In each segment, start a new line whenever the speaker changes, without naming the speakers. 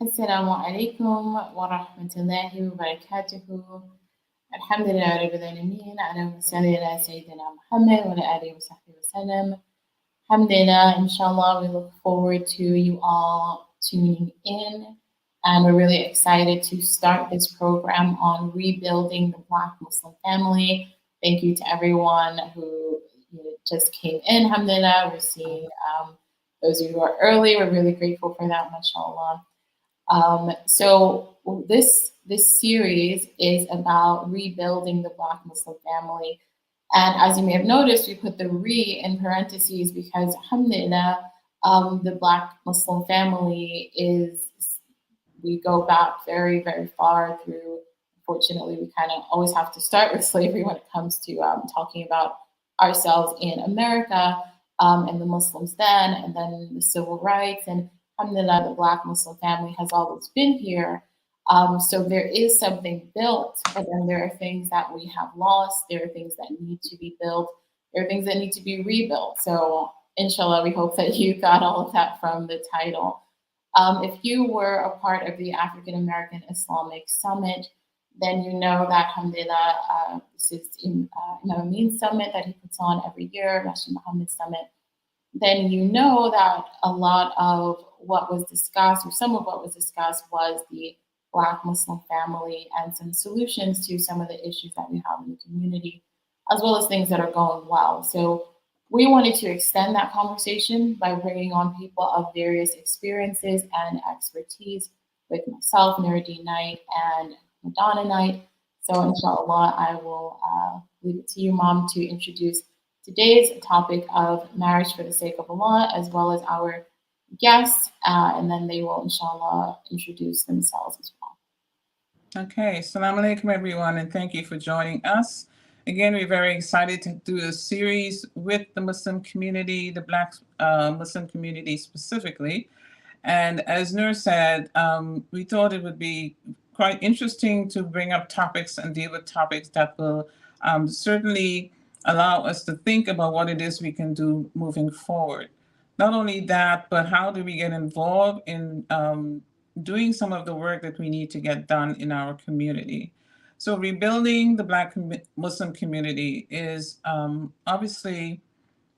السلام عليكم ورحمة الله وبركاته. الحمد لله رب العالمين على وسلم سيدنا محمد وعلى آله وصحبه وسلم. Alhamdulillah, inshallah, we look forward to you all tuning in. And we're really excited to start this program on rebuilding the Black Muslim family. Thank you to everyone who just came in, alhamdulillah. We're seeing those of you who are early. We're really grateful for that, mashallah. So this series is about rebuilding the Black Muslim family. And as you may have noticed, we put the re in parentheses because, alhamdulillah, the Black Muslim family we go back very, very far through. Unfortunately, we kind of always have to start with slavery when it comes to talking about ourselves in America and the Muslims then, and then the civil rights. And alhamdulillah, the Black Muslim family has always been here. So there is something built, but then there are things that we have lost. There are things that need to be built. There are things that need to be rebuilt. So inshallah, we hope that you got all of that from the title. If you were a part of the African American Islamic Summit, then you know that alhamdulillah, this is Imam Amin's summit that he puts on every year, Masjid Muhammad Summit. Then you know that a lot of what was discussed, or some of what was discussed, was the Black Muslim family and some solutions to some of the issues that we have in the community, as well as things that are going well. So we wanted to extend that conversation by bringing on people of various experiences and expertise with myself, Nuriddeen Night, and Madonna Night. So inshallah, I will leave it to you, Mom, to introduce today's topic of marriage for the sake of Allah, as well as our guests, and then they will, inshallah, introduce themselves as well.
Okay, assalamu alaikum everyone, and thank you for joining us. Again, we're very excited to do a series with the Muslim community, the Black Muslim community specifically. And as Nur said, we thought it would be quite interesting to bring up topics and deal with topics that will certainly allow us to think about what it is we can do moving forward. Not only that, but how do we get involved in doing some of the work that we need to get done in our community. So rebuilding the Black Muslim community is obviously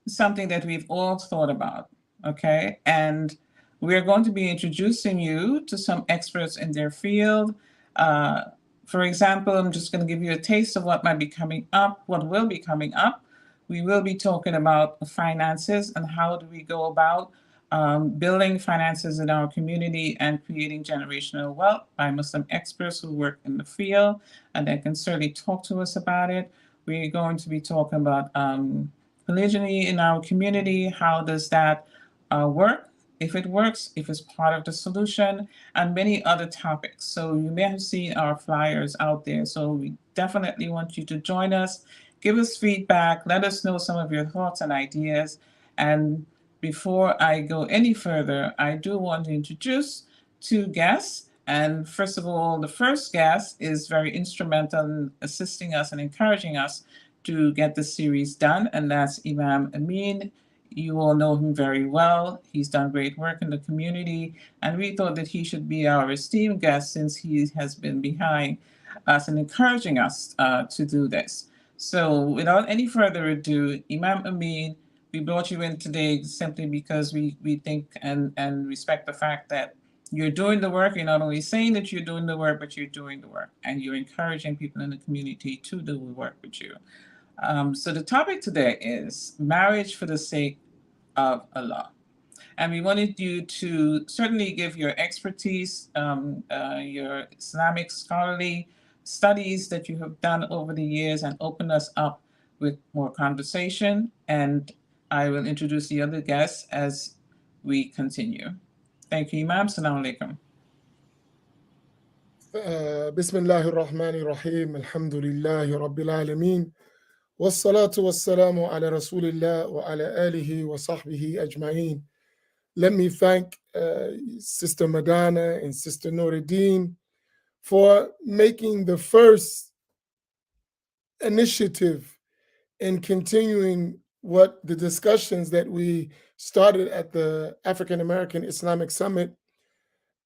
something that we've all thought about, okay? And we're going to be introducing you to some experts in their field. For example, I'm just going to give you a taste of what might be coming up, what will be coming up. We will be talking about finances and how do we go about building finances in our community and creating generational wealth by Muslim experts who work in the field, and they can certainly talk to us about it. We're going to be talking about polygyny in our community. How does that work? If it works, if it's part of the solution, and many other topics. So you may have seen our flyers out there. So we definitely want you to join us. Give us feedback. Let us know some of your thoughts and ideas. And before I go any further, I do want to introduce two guests. And first of all, the first guest is very instrumental in assisting us and encouraging us to get the series done, and that's Imam Amin. You all know him very well. He's done great work in the community, and we thought that he should be our esteemed guest since he has been behind us and encouraging us to do this. So without any further ado, Imam Amin, we brought you in today simply because we think and respect the fact that you're doing the work. You're not only saying that you're doing the work, but you're doing the work, and you're encouraging people in the community to do the work with you. So the topic today is marriage for the sake of Allah. And we wanted you to certainly give your expertise, your Islamic scholarly studies that you have done over the years, and open us up with more conversation. And I will introduce the other guests as we continue. Thank you, Imam. Assalamu alaikum.
بسم الله الرحمن الرحيم الحمد لله رب العالمين والصلاة والسلام على رسول الله وعلى آله وصحبه أجمعين. Let me thank Sister Madonna and Sister Nuriddeen for making the first initiative in continuing what the discussions that we started at the African American Islamic Summit.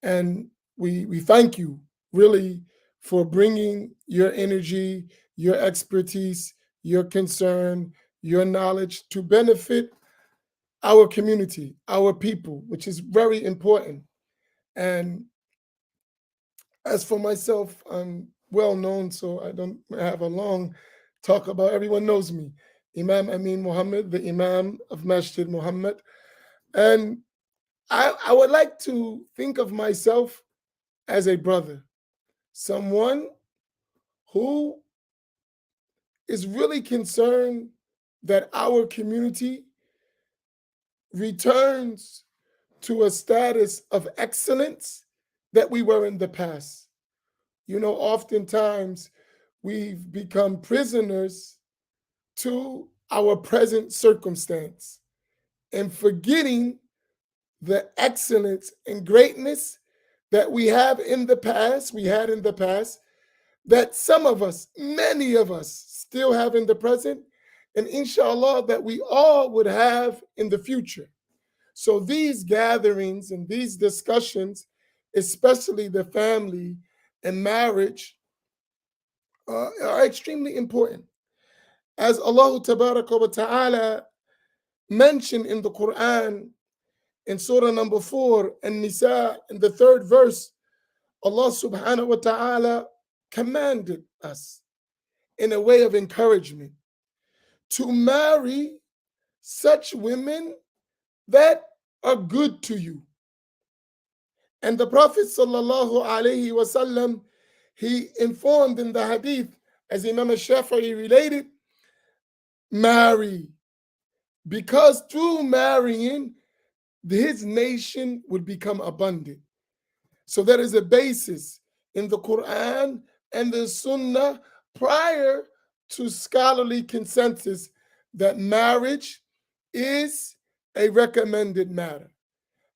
And we thank you really for bringing your energy, your expertise, your concern, your knowledge to benefit our community, our people, which is very important. And as for myself, I'm well known, so I don't have a long talk about. Everyone knows me, Imam Amin Muhammad, the Imam of Masjid Muhammad. And I would like to think of myself as a brother, someone who is really concerned that our community returns to a status of excellence that we were in the past. You know, oftentimes we've become prisoners to our present circumstance and forgetting the excellence and greatness that we have in the past, we had in the past, that some of us, many of us, still have in the present, and inshallah, that we all would have in the future. So these gatherings and these discussions, especially the family and marriage, are extremely important. As Allah Tabaraka wa Ta'ala mentioned in the Quran in Surah number 4 and Nisa in the 3rd verse, Allah Subhanahu wa Ta'ala commanded us in a way of encouragement to marry such women that are good to you. And the Prophet sallallahu alaihi wasallam, he informed in the hadith, as Imam al-Shafi'i related, marry, because through marrying, his nation would become abundant. So there is a basis in the Quran and the Sunnah prior to scholarly consensus that marriage is a recommended matter.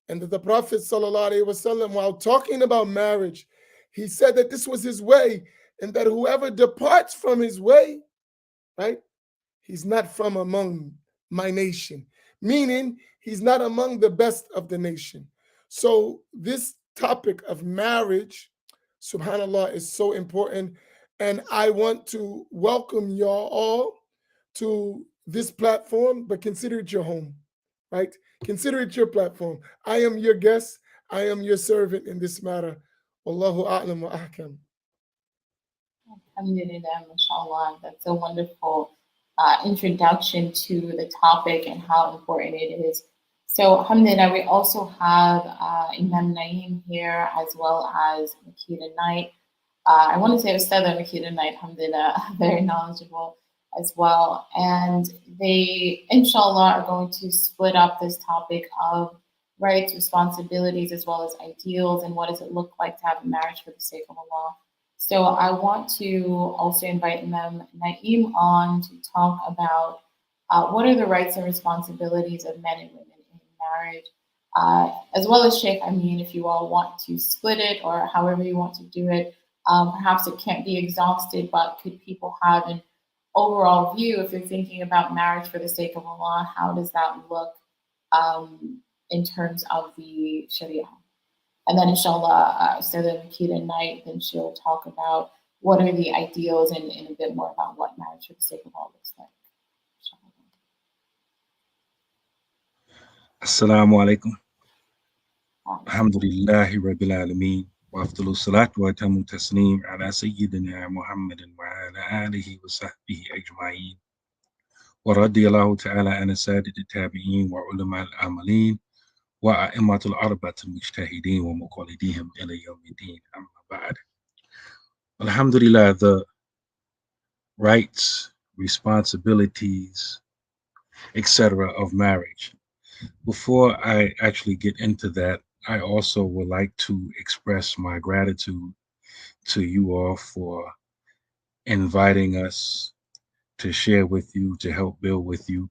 And that the Prophet ﷺ, while talking about marriage, he said that this was his way, and that whoever departs from his way, right, he's not from among my nation, meaning he's not among the best of the nation. So this topic of marriage, subhanAllah, is so important. And I want to welcome y'all all to this platform, but consider it your home, right? Consider it your platform. I am your guest. I am your servant in this matter. Wallahu a'lam wa ahkam.
Alhamdulillah, mashallah. That's a wonderful introduction to the topic and how important it is. So, alhamdulillah, we also have Imam Naeem here as well as Makita Knight. I want to say Ustadha Makita Knight, alhamdulillah, very knowledgeable as well. And they, inshallah, are going to split up this topic of rights, responsibilities, as well as ideals, and what does it look like to have a marriage for the sake of Allah. So I want to also invite Imam Naeem on to talk about what are the rights and responsibilities of men and women in marriage, as well as Sheikh Amin, if you all want to split it or however you want to do it. Perhaps it can't be exhausted, but could people have an overall view if you're thinking about marriage for the sake of Allah? How does that look in terms of the Sharia? And then inshallah, Ustadha Makita Knight, then she'll talk about what are the ideals and a bit more about what marriage for the sake of Allah looks like.
Assalamu alaikum. Alhamdulillahi Rabbil Alameen. Wa afdalu salatu wa tamu tasneem ala Sayyidina Muhammadin wa ala alihi wa sahbihi ajma'een. Wa radiyallahu ta'ala an asadid tabi'een wa ulama al-amalin. وأئمة الأربعة المجتهدين ومقلديهم إلى يوم الدين أما بعد. Alhamdulillah, the rights, responsibilities, etc. of marriage. Before I actually get into that, I also would like to express my gratitude to you all for inviting us to share with you, to help build with you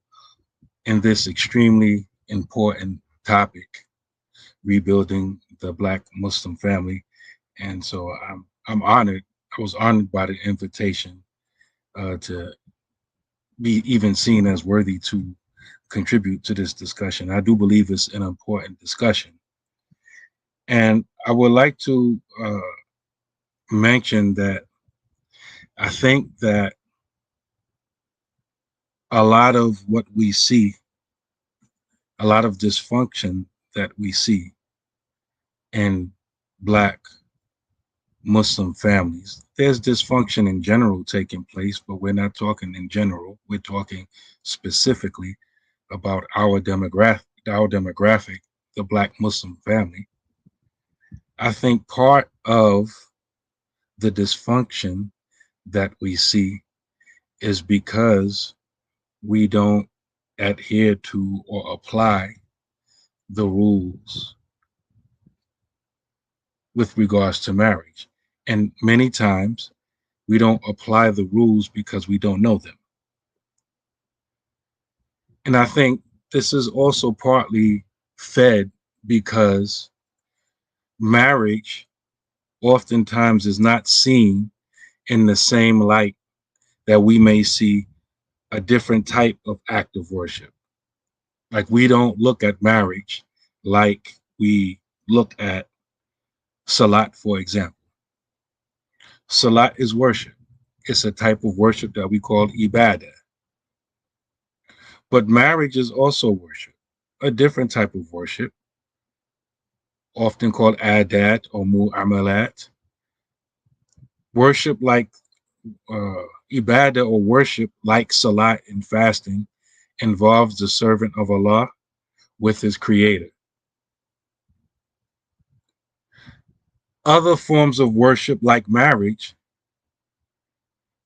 in this extremely important topic, rebuilding the Black Muslim family. And so I'm honored. I was honored by the invitation to be even seen as worthy to contribute to this discussion. I do believe it's an important discussion. And I would like to mention that I think that a lot of what we see, a lot of dysfunction that we see in Black Muslim families, there's dysfunction in general taking place, but we're not talking in general. We're talking specifically about our demographic, the Black Muslim family. I think part of the dysfunction that we see is because we don't adhere to or apply the rules with regards to marriage. And many times we don't apply the rules because we don't know them. And I think this is also partly fed because marriage oftentimes is not seen in the same light that we may see a different type of act of worship. Like we don't look at marriage like we look at Salat, for example. Salat is worship. It's a type of worship that we call ibadah. But marriage is also worship, a different type of worship, often called adat or mu'amalat. Worship like ibadah or worship like salat and fasting involves the servant of Allah with his creator. Other forms of worship like marriage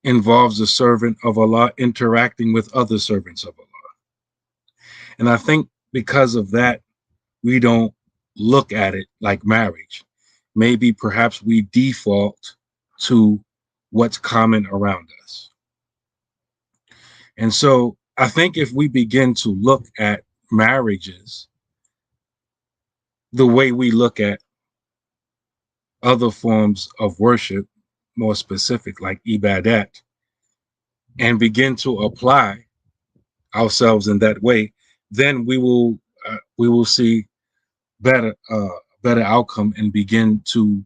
involves the servant of Allah interacting with other servants of Allah. And I think because of that, we don't look at it like marriage. Maybe perhaps we default to what's common around us. And so I think if we begin to look at marriages the way we look at other forms of worship, more specific like ibadat, and begin to apply ourselves in that way, then we will see better outcome and begin to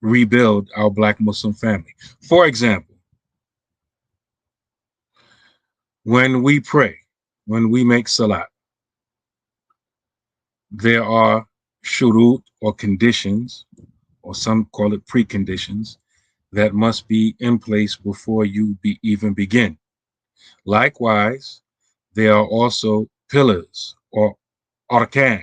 rebuild our Black Muslim family. For example, when we pray, when we make salat, there are shurut or conditions, or some call it preconditions, that must be in place before you even begin. Likewise, there are also pillars or arkan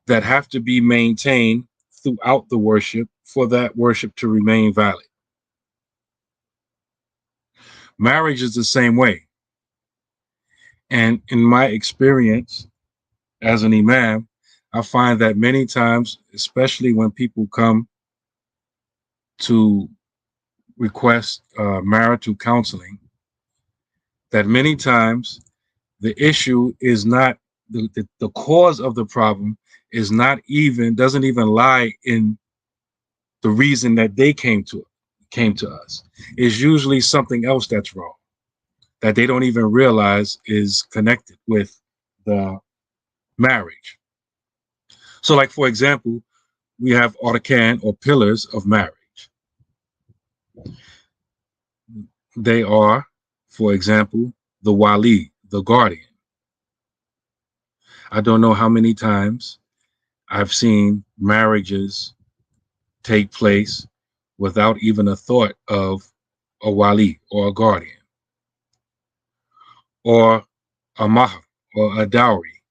that have to be maintained throughout the worship for that worship to remain valid. Marriage is the same way. And in my experience as an imam, I find that many times, especially when people come to request marital counseling, that many times the issue is not the cause of the problem doesn't even lie in the reason that they came to us. It's usually something else that's wrong that they don't even realize is connected with the marriage. So like, for example, we have arkan or pillars of marriage. They are, for example, the wali, the guardian. I don't know how many times I've seen marriages take place without even a thought of a wali or a guardian, or a mahr or a dowry,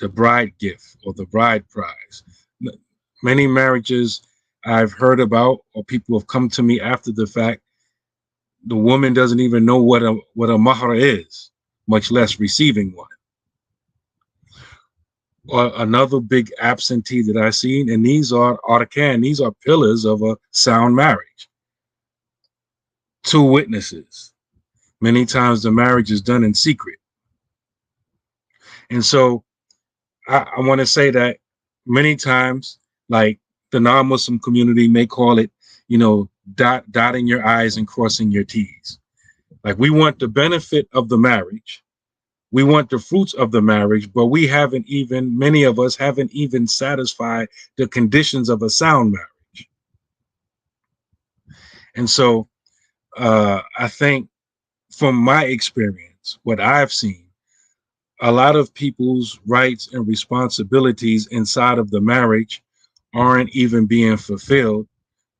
the bride gift or the bride prize. Many marriages I've heard about, or people have come to me after the fact, the woman doesn't even know what a mahr is, much less receiving one. Or another big absentee that I've seen, and these are arkan, these are pillars of a sound marriage. 2 witnesses. Many times the marriage is done in secret. And so I want to say that many times, like the non-Muslim community may call it, dotting your I's and crossing your T's. Like we want the benefit of the marriage, We want the fruits of the marriage, but many of us haven't even satisfied the conditions of a sound marriage. And so I think from my experience, what I've seen, a lot of people's rights and responsibilities inside of the marriage aren't even being fulfilled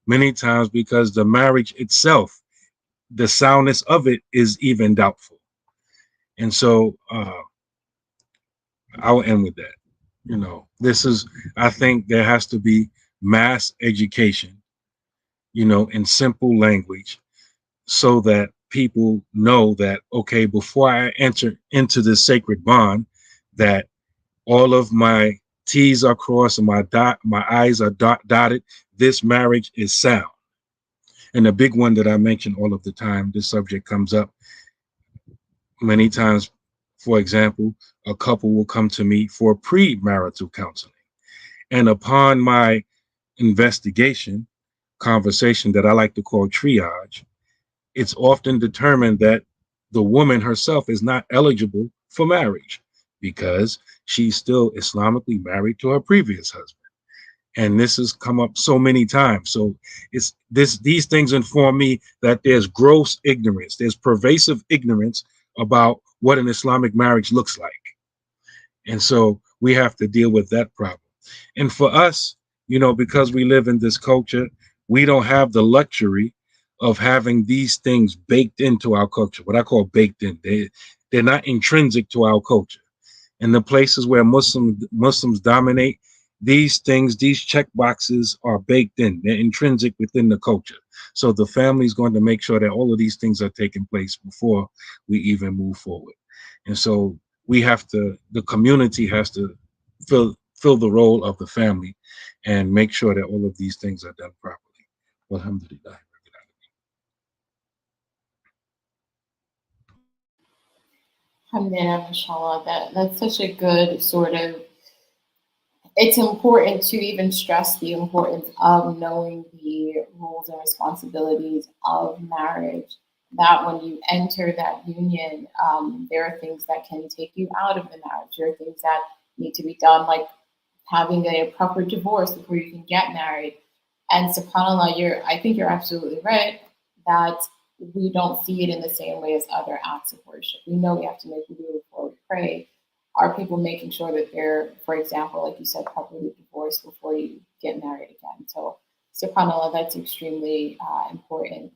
many times because the marriage itself, the soundness of it is even doubtful. And so I'll end with that. I think there has to be mass education, in simple language, so that people know that, okay, before I enter into this sacred bond, that all of my T's are crossed and my I's are dotted. This marriage is sound. And the big one that I mention all of the time, this subject comes up many times. For example, a couple will come to me for premarital counseling. And upon my investigation, conversation that I like to call triage, it's often determined that the woman herself is not eligible for marriage because she's still Islamically married to her previous husband. And this has come up so many times. So these things inform me that there's gross ignorance, there's pervasive ignorance about what an Islamic marriage looks like. And so we have to deal with that problem. And for us, because we live in this culture, we don't have the luxury of having these things baked into our culture. What I call baked in. They're not intrinsic to our culture. In the places where Muslims dominate, these things, these check boxes are baked in. They're intrinsic within the culture. So the family is going to make sure that all of these things are taking place before we even move forward. And so the community has to fill the role of the family and make sure that all of these things are done properly. Alhamdulillah.
Alhamdulillah, mashallah. That's such a good sort of, it's important to even stress the importance of knowing the rules and responsibilities of marriage. That when you enter that union, there are things that can take you out of the marriage. There are things that need to be done, like having a proper divorce before you can get married. And subhanAllah, I think you're absolutely right that we don't see it in the same way as other acts of worship. We know we have to make wudu before we pray. Are people making sure that they're, for example, like you said, properly divorced before you get married again? So, subhanAllah, that's extremely important.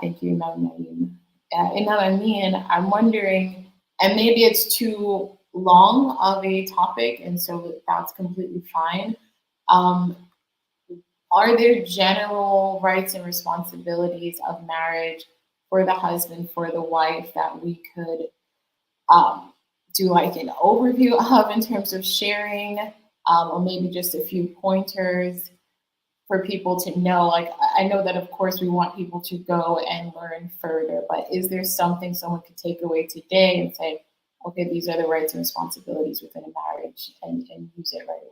Thank you, Imam Naeem. Imam Amin, I'm wondering, and maybe it's too long of a topic, and so that's completely fine. Are there general rights and responsibilities of marriage for the husband, for the wife, that we could do like an overview of in terms of sharing, or maybe just a few pointers for people to know? Like, I know that of course we want people to go and learn further, but is there something someone could take away today and say, okay, these are the rights and responsibilities within a marriage, and use it right away?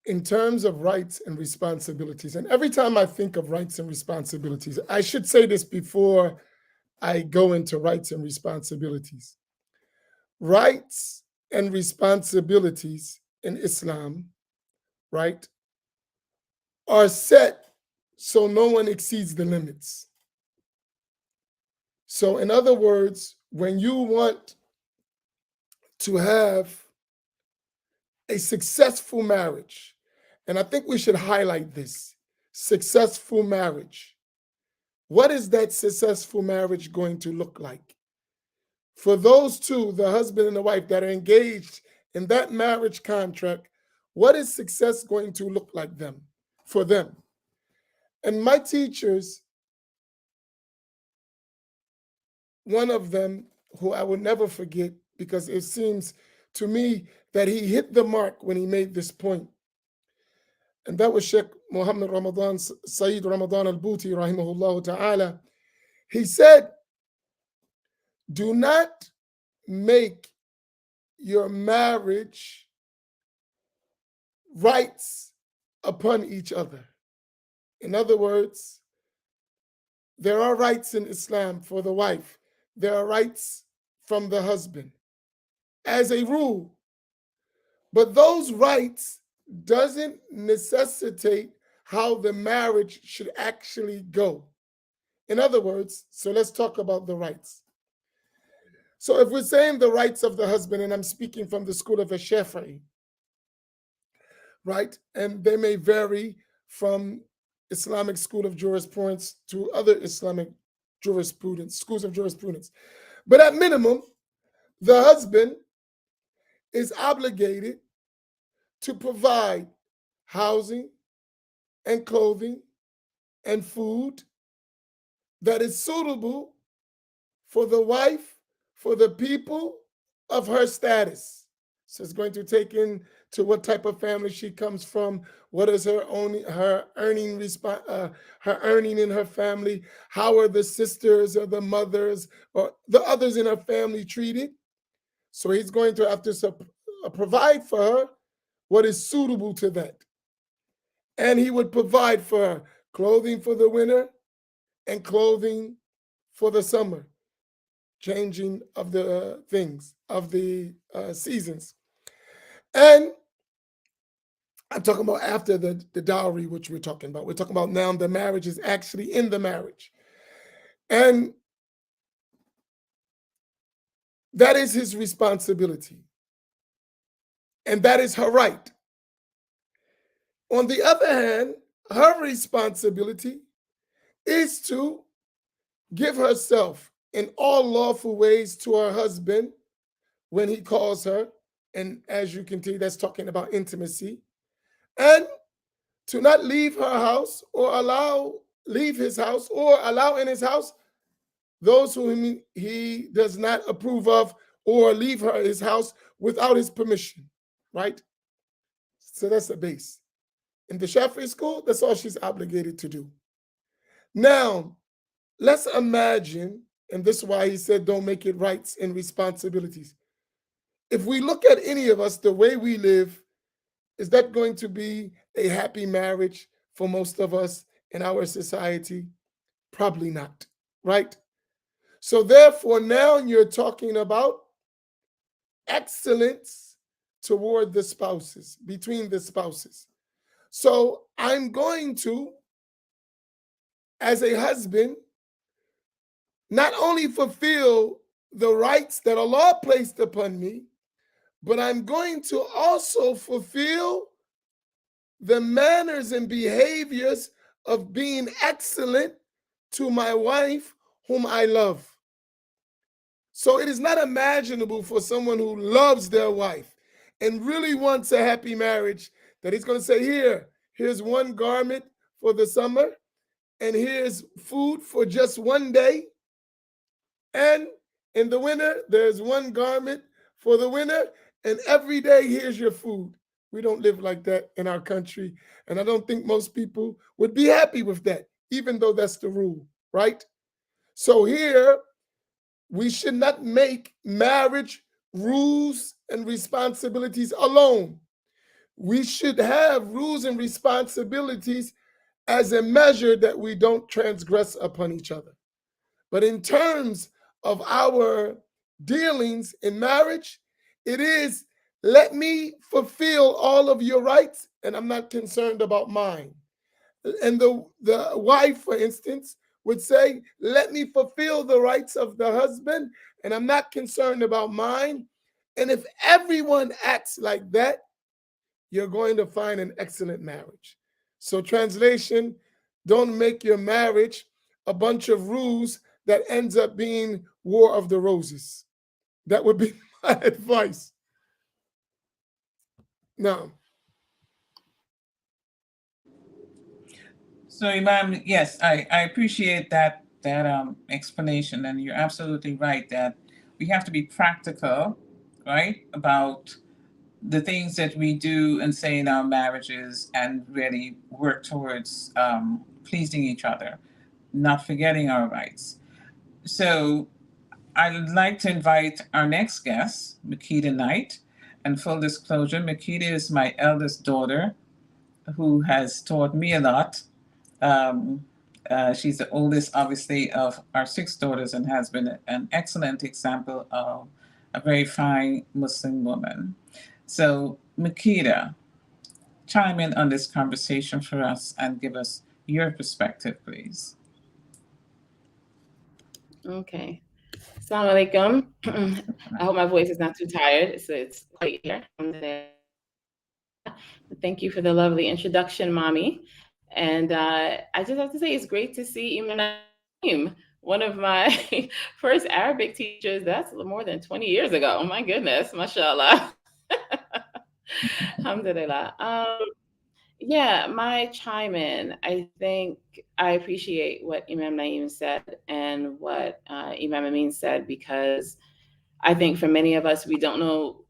In terms of rights and responsibilities, and every time I think of rights and responsibilities, I should say this before I go into rights and responsibilities. Rights and responsibilities in Islam, right, are set so no one exceeds the limits. So in other words, when you want to have a successful marriage, and I think we should highlight this, successful marriage. What is that successful marriage going to look like? For those two, the husband and the wife that are engaged in that marriage contract, what is success going to look like for them? And my teachers, one of them who I will never forget, because it seems to me that he hit the mark when he made this point, and that was Sheikh Muhammad Ramadan, Sayyid Ramadan al-Bouti, rahimahullah ta'ala. He said, do not make your marriage rights upon each other. In other words, there are rights in Islam for the wife. there are rights from the husband as a rule. But those rights doesn't necessitate how the marriage should actually go. In other words, so let's talk about the rights. So if we're saying the rights of the husband, and I'm speaking from the school of Shafi'i, right? And they may vary from Islamic school of jurisprudence to other Islamic jurisprudence, schools of jurisprudence. But at minimum, the husband is obligated to provide housing and clothing and food that is suitable for the wife, for the people of her status. So it's going to take into what type of family she comes from, what is her earning in her family, how are the sisters or the mothers or the others in her family treated. So he's going to have to provide for her what is suitable to that. And he would provide for her clothing for the winter and clothing for the summer, changing of the things, of the seasons. And I'm talking about after the dowry, which we're talking about. We're talking about now the marriage is actually in the marriage. And that is his responsibility. And that is her right. On the other hand, her responsibility is to give herself in all lawful ways to her husband when he calls her. And as you can see, that's talking about intimacy. And to not leave her house or leave his house or allow in his house those whom he does not approve of, or leave his house without his permission, right? So that's the base. In the Shafi'i school, that's all she's obligated to do. Now, let's imagine, and this is why he said don't make it rights and responsibilities. If we look at any of us, the way we live, is that going to be a happy marriage for most of us in our society? Probably not, right? So therefore, now you're talking about excellence toward the spouses, between the spouses. So I'm going to, as a husband, not only fulfill the rights that Allah placed upon me, but I'm going to also fulfill the manners and behaviors of being excellent to my wife, whom I love. So it is not imaginable for someone who loves their wife and really wants a happy marriage that he's going to say, here's one garment for the summer, and here's food for just one day. And in the winter, there's one garment for the winter, and every day, here's your food. We don't live like that in our country, and I don't think most people would be happy with that, even though that's the rule, right? So here, we should not make marriage rules and responsibilities alone. We should have rules and responsibilities as a measure that we don't transgress upon each other. But in terms of our dealings in marriage, it is, let me fulfill all of your rights, and I'm not concerned about mine. And the wife, for instance, would say, let me fulfill the rights of the husband, and I'm not concerned about mine. And if everyone acts like that, you're going to find an excellent marriage. So translation, don't make your marriage a bunch of rules that ends up being War of the Roses. That would be my advice. Now,
So Imam, yes, I appreciate that explanation, and you're absolutely right that we have to be practical, right, about the things that we do and say in our marriages, and really work towards pleasing each other, not forgetting our rights. So I'd like to invite our next guest, Makita Knight. And full disclosure, Makita is my eldest daughter, who has taught me a lot. She's the oldest, obviously, of our 6 daughters and has been an excellent example of a very fine Muslim woman. So, Makita, chime in on this conversation for us and give us your perspective, please.
Okay. Assalamu alaikum. I hope my voice is not too tired. It's quite here. Thank you for the lovely introduction, Mommy. And I just have to say, it's great to see Imam, one of my first Arabic teachers. That's more than 20 years ago. Oh my goodness, mashallah. Alhamdulillah. Yeah, my chime in. I think I appreciate what Imam Naeem said and what Imam Amin said, because I think for many of us, we don't know,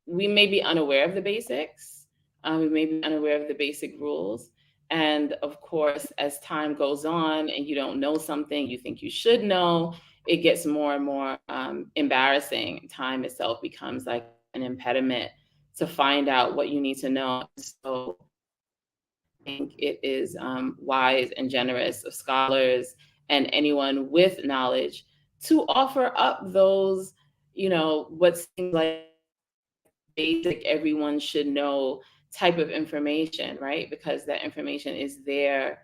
we may be unaware of the basics. We may be unaware of the basic rules. And of course, as time goes on and you don't know something you think you should know, it gets more and more embarrassing. Time itself becomes like an impediment to find out what you need to know. So I think it is wise and generous of scholars and anyone with knowledge to offer up those, what seems like basic, everyone should know type of information, right? Because that information is there,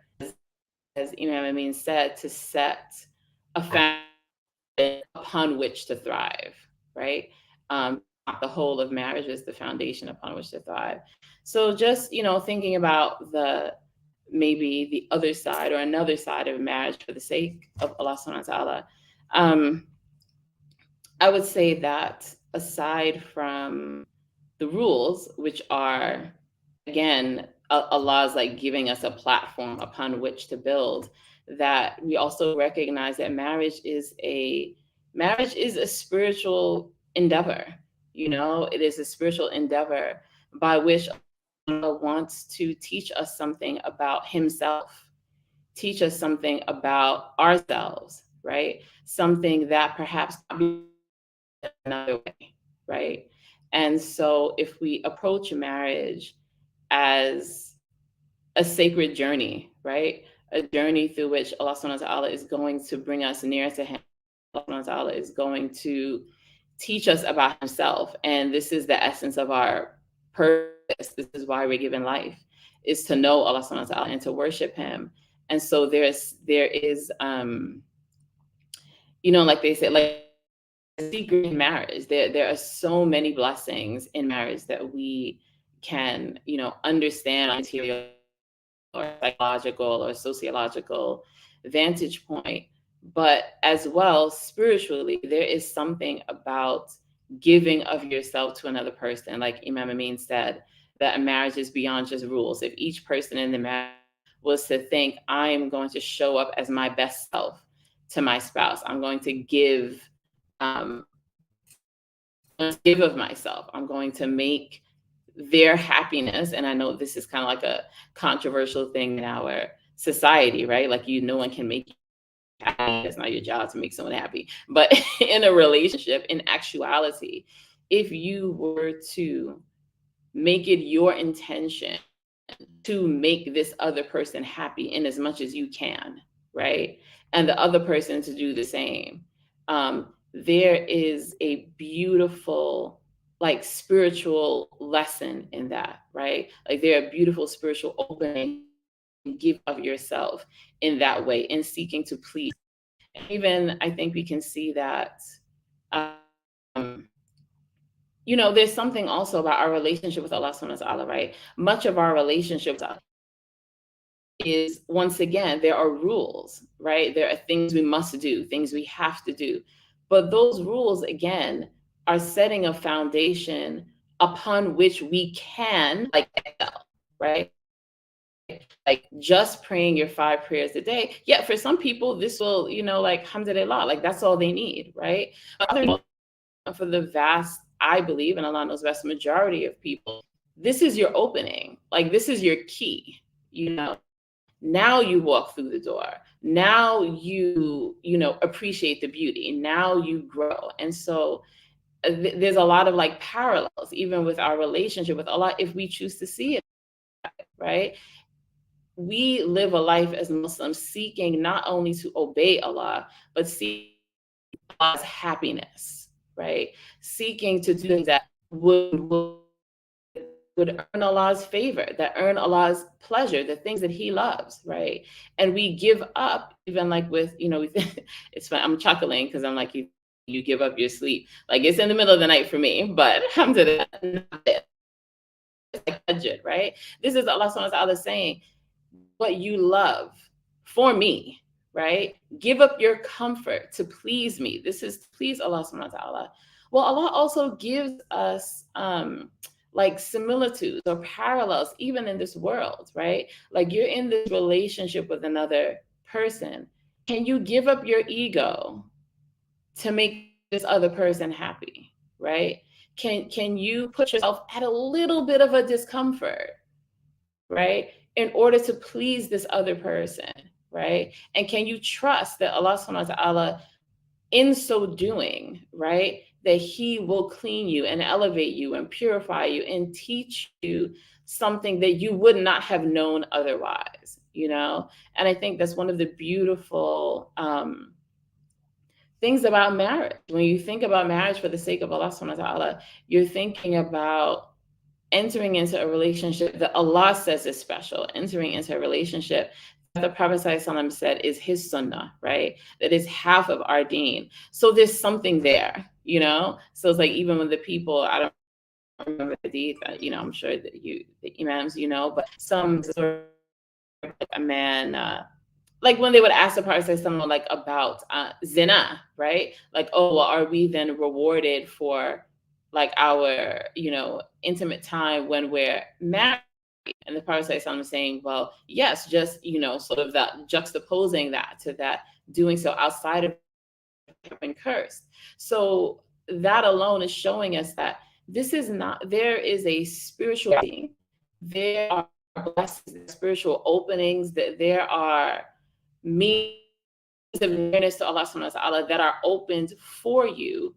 as Imam Amin said, to set a foundation upon which to thrive, right? The whole of marriage is the foundation upon which to thrive. So just, thinking about maybe the other side or another side of marriage for the sake of Allah subhanahu wa ta'ala, I would say that aside from the rules, which are, again, Allah's like giving us a platform upon which to build, that we also recognize that marriage is a spiritual endeavor. It is a spiritual endeavor by which Allah wants to teach us something about himself, teach us something about ourselves, right? Something that perhaps another way, right? And so if we approach marriage as a sacred journey, right? A journey through which Allah subhanahu wa ta'ala is going to bring us near to him. Allah subhanahu wa ta'ala is going to teach us about himself. And this is the essence of our purpose. This is why we're given life, is to know Allah subhanahu wa ta'ala and to worship him. And so there is, like they say, like secret in marriage, there are so many blessings in marriage that we can, understand on material or psychological or sociological vantage point. But as well, spiritually, there is something about giving of yourself to another person. Like Imam Amin said, that a marriage is beyond just rules. If each person in the marriage was to think, I am going to show up as my best self to my spouse, I'm going to give of myself, I'm going to make their happiness. And I know this is kind of like a controversial thing in our society, right? Like, no one can make you happy. It's not your job to make someone happy. But in a relationship, in actuality, if you were to make it your intention to make this other person happy in as much as you can, right? And the other person to do the same, there is a beautiful, like, spiritual lesson in that, right? Like, there are beautiful spiritual openings and give of yourself in that way, in seeking to please. And even I think we can see that, there's something also about our relationship with Allah subhanahu wa ta'ala, right? Much of our relationship is, once again, there are rules, right? There are things we must do, things we have to do. But those rules, again, are setting a foundation upon which we can, like, excel, right? Like, just praying your 5 prayers a day. Yeah, for some people, this will, like, alhamdulillah, like, that's all they need, right? But for the vast, I believe, and Allah knows, vast majority of people, this is your opening. Like, this is your key, Now you walk through the door. Now you, appreciate the beauty. Now you grow. And so there's a lot of, like, parallels, even with our relationship with Allah, if we choose to see it, right? we live a life as Muslims seeking not only to obey Allah, but seeking Allah's happiness, right? Seeking to do things that would earn Allah's favor, that earn Allah's pleasure, the things that He loves, right? And we give up, even like with, it's fun. I'm chuckling because I'm like, you give up your sleep. Like, it's in the middle of the night for me, but alhamdulillah, right? This is Allah subhanahu wa ta'ala saying, what you love for me, right? Give up your comfort to please me. This is to please Allah subhanahu wa ta'ala. Well, Allah also gives us like similitudes or parallels, even in this world, right? Like, you're in this relationship with another person. Can you give up your ego to make this other person happy, right? Can you put yourself at a little bit of a discomfort, right, in order to please this other person, right? And can you trust that Allah subhanahu wa ta'ala, in so doing, right, that He will clean you and elevate you and purify you and teach you something that you would not have known otherwise, And I think that's one of the beautiful things about marriage. When you think about marriage for the sake of Allah subhanahu wa ta'ala, you're thinking about entering into a relationship that Allah says is special, entering into a relationship that the Prophet ﷺ said is his sunnah, right? That is half of our deen. So there's something there, So it's like, even when the people, I don't remember the hadith, I'm sure that the Imams, but some sort of a man, like when they would ask the Prophet ﷺ like about zina, right? Like, oh, well, are we then rewarded for like our, intimate time when we're married? And the Prophet ﷺ was saying, well, yes, just, sort of that juxtaposing that to that doing so outside of being cursed. So that alone is showing us that this is not, there is a spiritual thing. There are blessings, spiritual openings, that there are means of nearness to Allah subhanahu wa ta'ala that are opened for you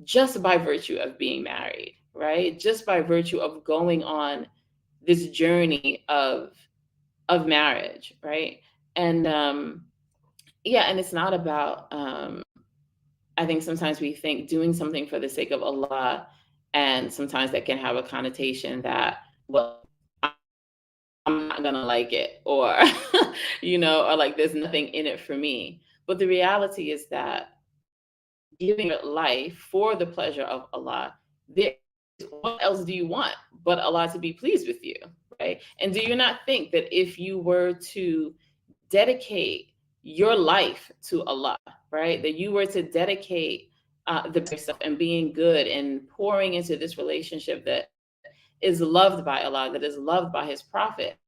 just by virtue of being married, right? Just by virtue of going on this journey of marriage, right? And and it's not about I think sometimes we think doing something for the sake of Allah, and sometimes that can have a connotation that, well, I'm not gonna like it, or or like there's nothing in it for me. But the reality is that giving your life for the pleasure of Allah, what else do you want but Allah to be pleased with you, right? And do you not think that if you were to dedicate your life to Allah, right, that you were to dedicate the stuff and being good and pouring into this relationship that is loved by Allah, that is loved by His Prophet,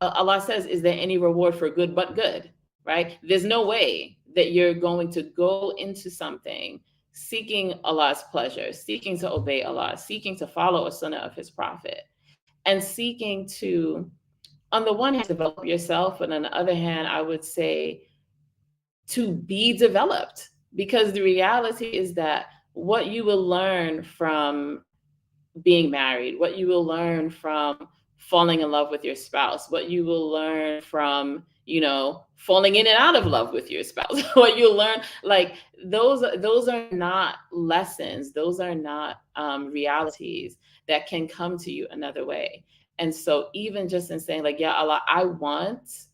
Allah says, is there any reward for good but good, right? There's no way that you're going to go into something seeking Allah's pleasure, seeking to obey Allah, seeking to follow a sunnah of His Prophet, and seeking to, on the one hand, develop yourself, and on the other hand, I would say to be developed. Because the reality is that what you will learn from being married, what you will learn from falling in love with your spouse, what you will learn from, falling in and out of love with your spouse, what you'll learn, like those are not lessons. Those are not realities that can come to you another way. And so even just in saying like, yeah, Allah, I want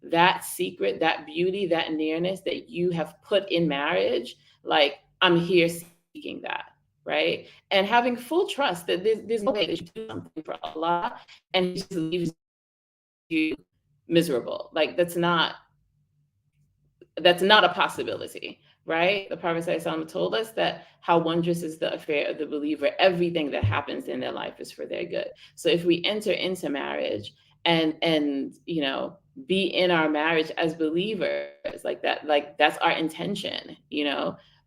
that secret, that beauty, that nearness that you have put in marriage, like I'm here seeking that. Right? And having full trust that there's no way that you do something for Allah and He just leaves you miserable. Like that's not a possibility, right? The Prophet ﷺ told us that how wondrous is the affair of the believer. Everything that happens in their life is for their good. So if we enter into marriage and be in our marriage as believers, like that's our intention,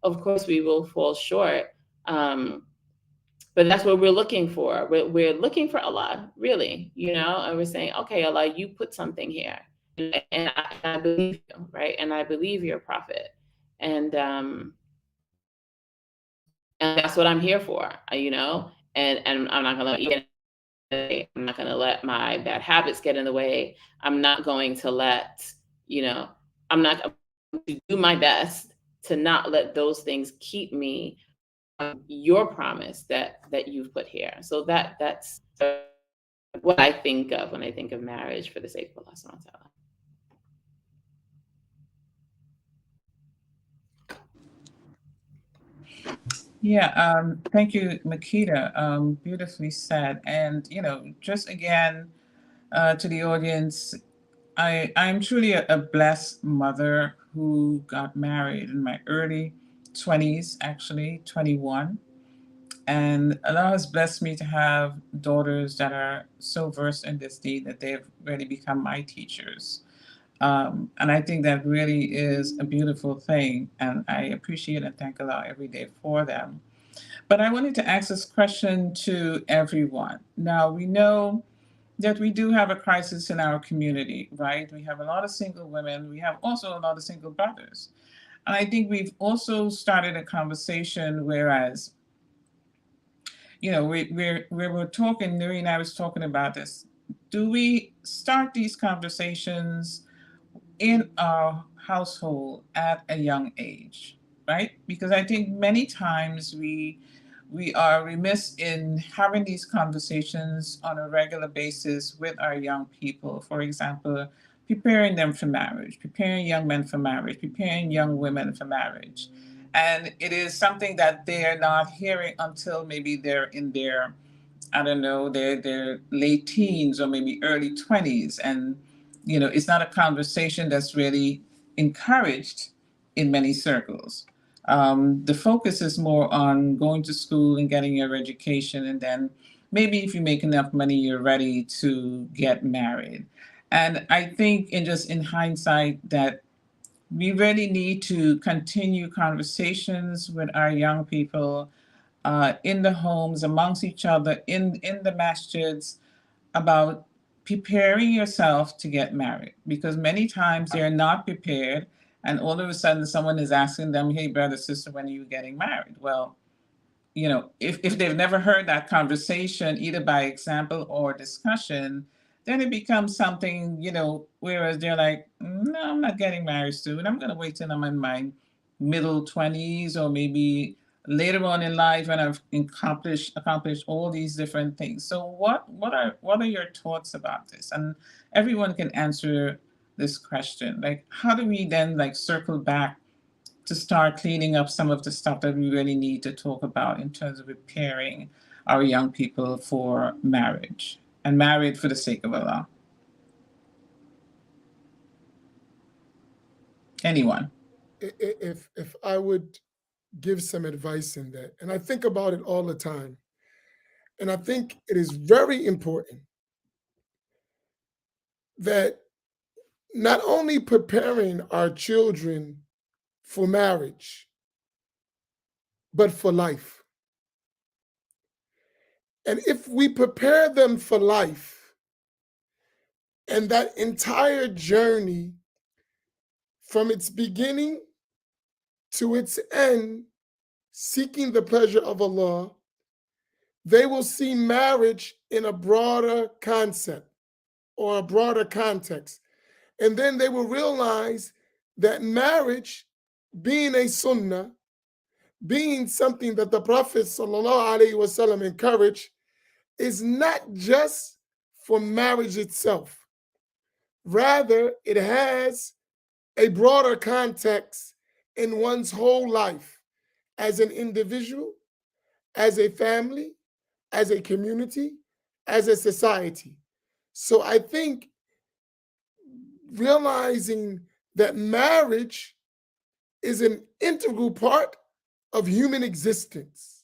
of course we will fall short. But that's what we're looking for. We're looking for Allah, really, and we're saying, okay, Allah, you put something here, and I believe you, right? And I believe your Prophet, and that's what I'm here for, and I'm not gonna let you I'm not going to let my bad habits get in the way. I'm not going to let, I'm not going to do my best to not let those things keep me from your promise that you've put here. So that's what I think of when I think of marriage for the sake of Allah subhanahu wa ta'ala.
Yeah, thank you, Makita. Beautifully said. And, just again, to the audience, I'm truly a blessed mother who got married in my early 20s, actually, 21. And Allah has blessed me to have daughters that are so versed in this deed that they've really become my teachers. And I think that really is a beautiful thing. And I appreciate and thank Allah every day for them. But I wanted to ask this question to everyone. Now, we know that we do have a crisis in our community, right? We have a lot of single women. We have also a lot of single brothers. And I think we've also started a conversation, whereas, we were talking, Nuri and I was talking about this. Do we start these conversations in our household at a young age, right? Because I think many times we are remiss in having these conversations on a regular basis with our young people. For example, preparing them for marriage, preparing young men for marriage, preparing young women for marriage. And it is something that they're not hearing until maybe they're in their, I don't know, their late teens or maybe early 20s. And, it's not a conversation that's really encouraged in many circles. The focus is more on going to school and getting your education, and then maybe if you make enough money, you're ready to get married. And I think, in hindsight, that we really need to continue conversations with our young people in the homes, amongst each other, in the masjids, about preparing yourself to get married, because many times they're not prepared, and all of a sudden someone is asking them, hey, brother, sister, when are you getting married? Well, if they've never heard that conversation, either by example or discussion, then it becomes something, whereas they're like, no, I'm not getting married soon. I'm going to wait till I'm in my middle 20s, or maybe later on in life when I've accomplished all these different things. So what are your thoughts about this? And everyone can answer this question. Like, how do we then circle back to start cleaning up some of the stuff that we really need to talk about in terms of preparing our young people for marriage, and married for the sake of Allah? Anyone?
If I would give some advice in that, and I think about it all the time, and I think it is very important that not only preparing our children for marriage, but for life. And if we prepare them for life, and that entire journey from its beginning to its end, seeking the pleasure of Allah, they will see marriage in a broader concept or a broader context. And then they will realize that marriage, being a sunnah, being something that the Prophet ﷺ encouraged, is not just for marriage itself. Rather, it has a broader context in one's whole life as an individual, as a family, as a community, as a society. So I think realizing that marriage is an integral part of human existence,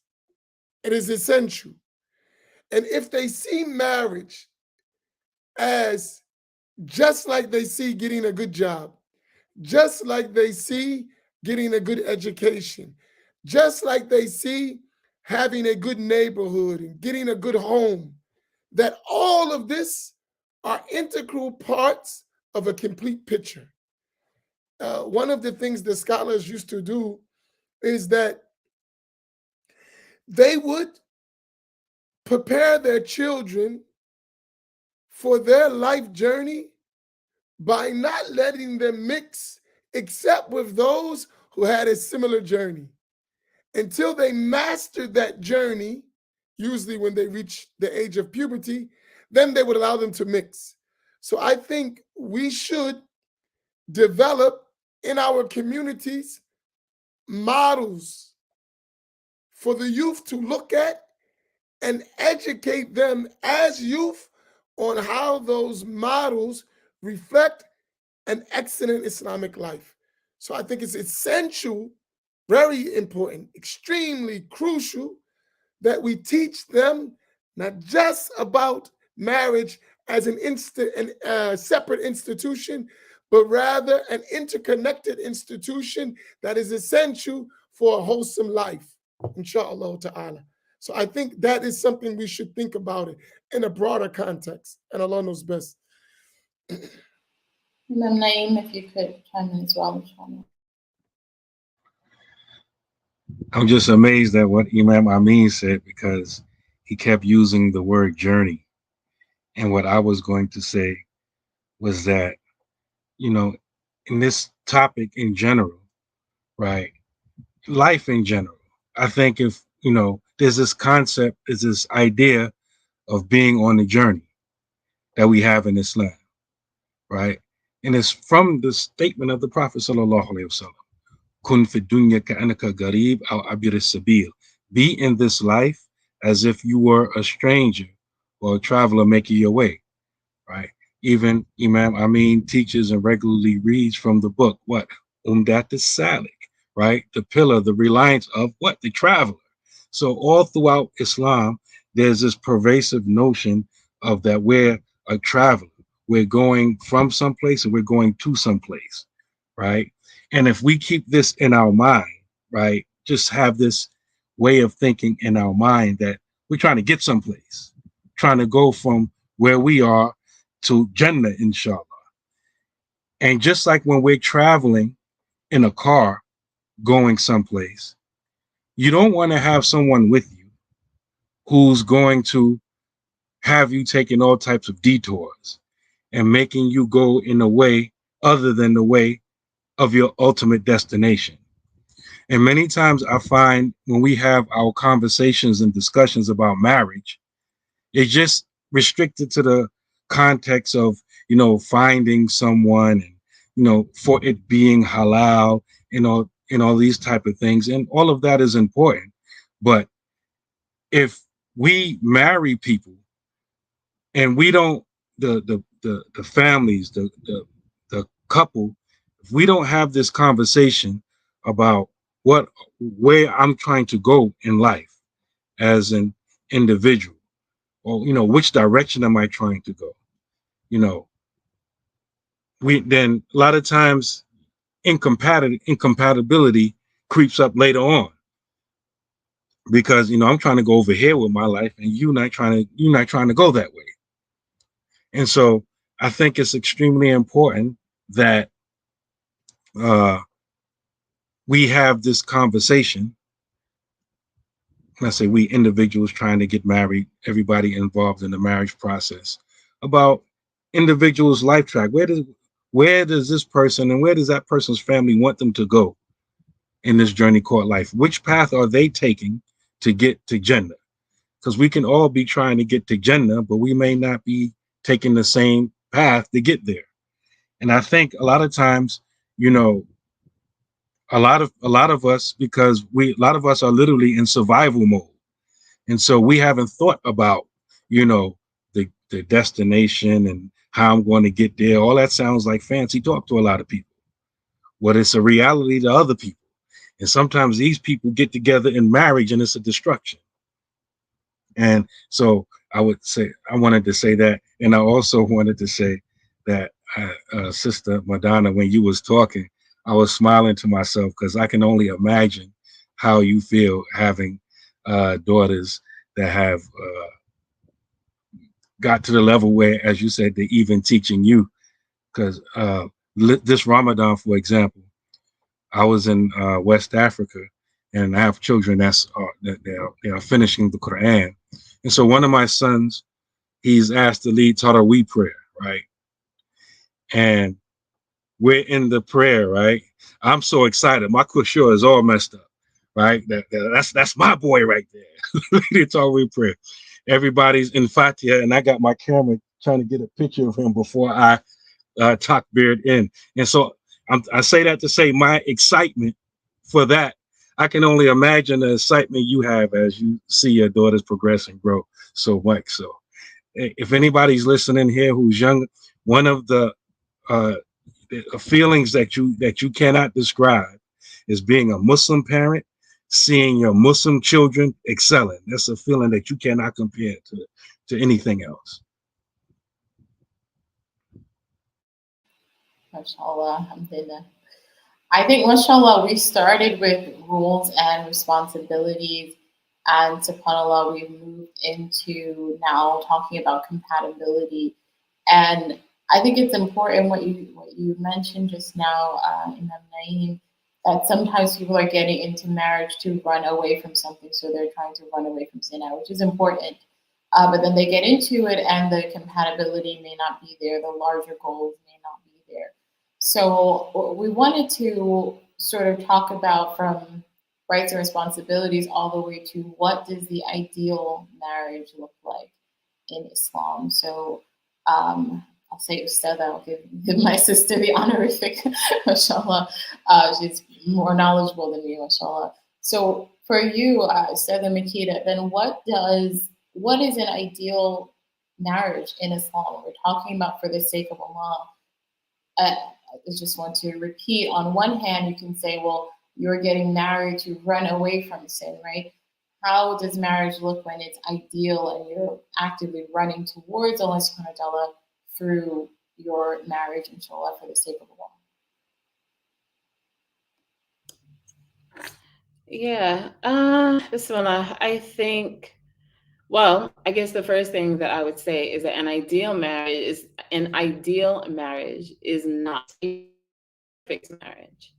it is essential. And if they see marriage as just like they see getting a good job, just like they see getting a good education, just like they see having a good neighborhood and getting a good home, that all of this are integral parts of a complete picture. One of the things the scholars used to do is that they would prepare their children for their life journey by not letting them mix except with those who had a similar journey. Until they mastered that journey, usually when they reach the age of puberty, then they would allow them to mix. So I think we should develop in our communities models for the youth to look at and educate them as youth on how those models reflect an excellent Islamic life. So I think it's essential, very important, extremely crucial that we teach them not just about marriage as a separate institution, but rather an interconnected institution that is essential for a wholesome life, inshallah ta'ala. So I think that is something we should think about it in a broader context, and Allah knows best.
Imam Naeem, if you could chime in as well, inshallah.
I'm just amazed at what Imam Amin said, because he kept using the word journey. And what I was going to say was that, you know, in this topic in general, right, life in general, I think if, you know, there's this concept, is this idea of being on the journey that we have in Islam, right? And it's from the statement of the Prophet sallallahu alaihi wasallam, kun fi dunya ka'annaka garib aw abir sabil. Be in this life as if you were a stranger or a traveler making your way, right? Even Imam Amin teaches and regularly reads from the book, what? Umdat Salik, right? The pillar, the reliance of what? The traveler. So all throughout Islam, there's this pervasive notion of that we're a traveler. We're going from someplace and we're going to someplace, right? And if we keep this in our mind, right, just have this way of thinking in our mind that we're trying to get someplace, trying to go from where we are to Jannah, inshallah. And just like when we're traveling in a car going someplace, you don't want to have someone with you who's going to have you taking all types of detours and making you go in a way other than the way of your ultimate destination. And many times I find when we have our conversations and discussions about marriage, it's just restricted to the context of, you know, finding someone and, you know, for it being halal, you know, and all these type of things. And all of that is important. But if we marry people and we don't, the families, the couple, if we don't have this conversation about where I'm trying to go in life as an individual, or, you know, which direction am I trying to go? You know, then a lot of times incompatibility creeps up later on, because, you know, I'm trying to go over here with my life and you're not trying to go that way. And so I think it's extremely important that we have this conversation. When I say we, individuals trying to get married, everybody involved in the marriage process, about individuals' life track. Where does this person and where does that person's family want them to go in this journey called life? Which path are they taking to get to Jannah? Because we can all be trying to get to Jannah, but we may not be taking the same path to get there. And I think a lot of times, you know, a lot of us, because a lot of us are literally in survival mode. And so we haven't thought about, you know, the destination and how I'm going to get there. All that sounds like fancy talk to a lot of people. Well, it's a reality to other people. And sometimes these people get together in marriage and it's a destruction. And so I wanted to say that. And I also wanted to say that, Sister Madonna, when you was talking, I was smiling to myself because I can only imagine how you feel having daughters that have got to the level where, as you said, they're even teaching you. Because this Ramadan, for example, I was in West Africa, and I have children that are finishing the Quran. And so one of my sons he's asked to lead Taraweeh prayer, right? And we're in the prayer, right? I'm so excited. My kushur is all messed up, right? That's my boy right there. Leading Taraweeh prayer. Everybody's in Fatiha, and I got my camera trying to get a picture of him before I takbired in. And so I say that to say my excitement for that. I can only imagine the excitement you have as you see your daughters progress and grow so much. So if anybody's listening here who's young, one of the feelings that you cannot describe is being a Muslim parent, seeing your Muslim children excelling. That's a feeling that you cannot compare to anything else.
MashaAllah, alhamdulillah. I think, mashallah, we started with roles and responsibilities, and subhanAllah, we've moved into now talking about compatibility. And I think it's important what you mentioned just now, Imam Naeem, that sometimes people are getting into marriage to run away from something, so they're trying to run away from zina, which is important. But then they get into it, and the compatibility may not be there, the larger goals may not be there. So we wanted to sort of talk about from rights and responsibilities all the way to what does the ideal marriage look like in Islam. So I'll say Ustadha, I'll give my sister the honorific, mashallah. She's more knowledgeable than me, mashallah. So for you, Ustadha Makita, then what is an ideal marriage in Islam? We're talking about for the sake of Allah. I just want to repeat, on one hand, you can say, well, you're getting married to run away from sin, right? How does marriage look when it's ideal and you're actively running towards Allah subhanahu wa ta'ala through your marriage, inshallah, for the sake of Allah?
Yeah, Bismillah, I think, well, I guess the first thing that I would say is that an ideal marriage is not a fixed marriage.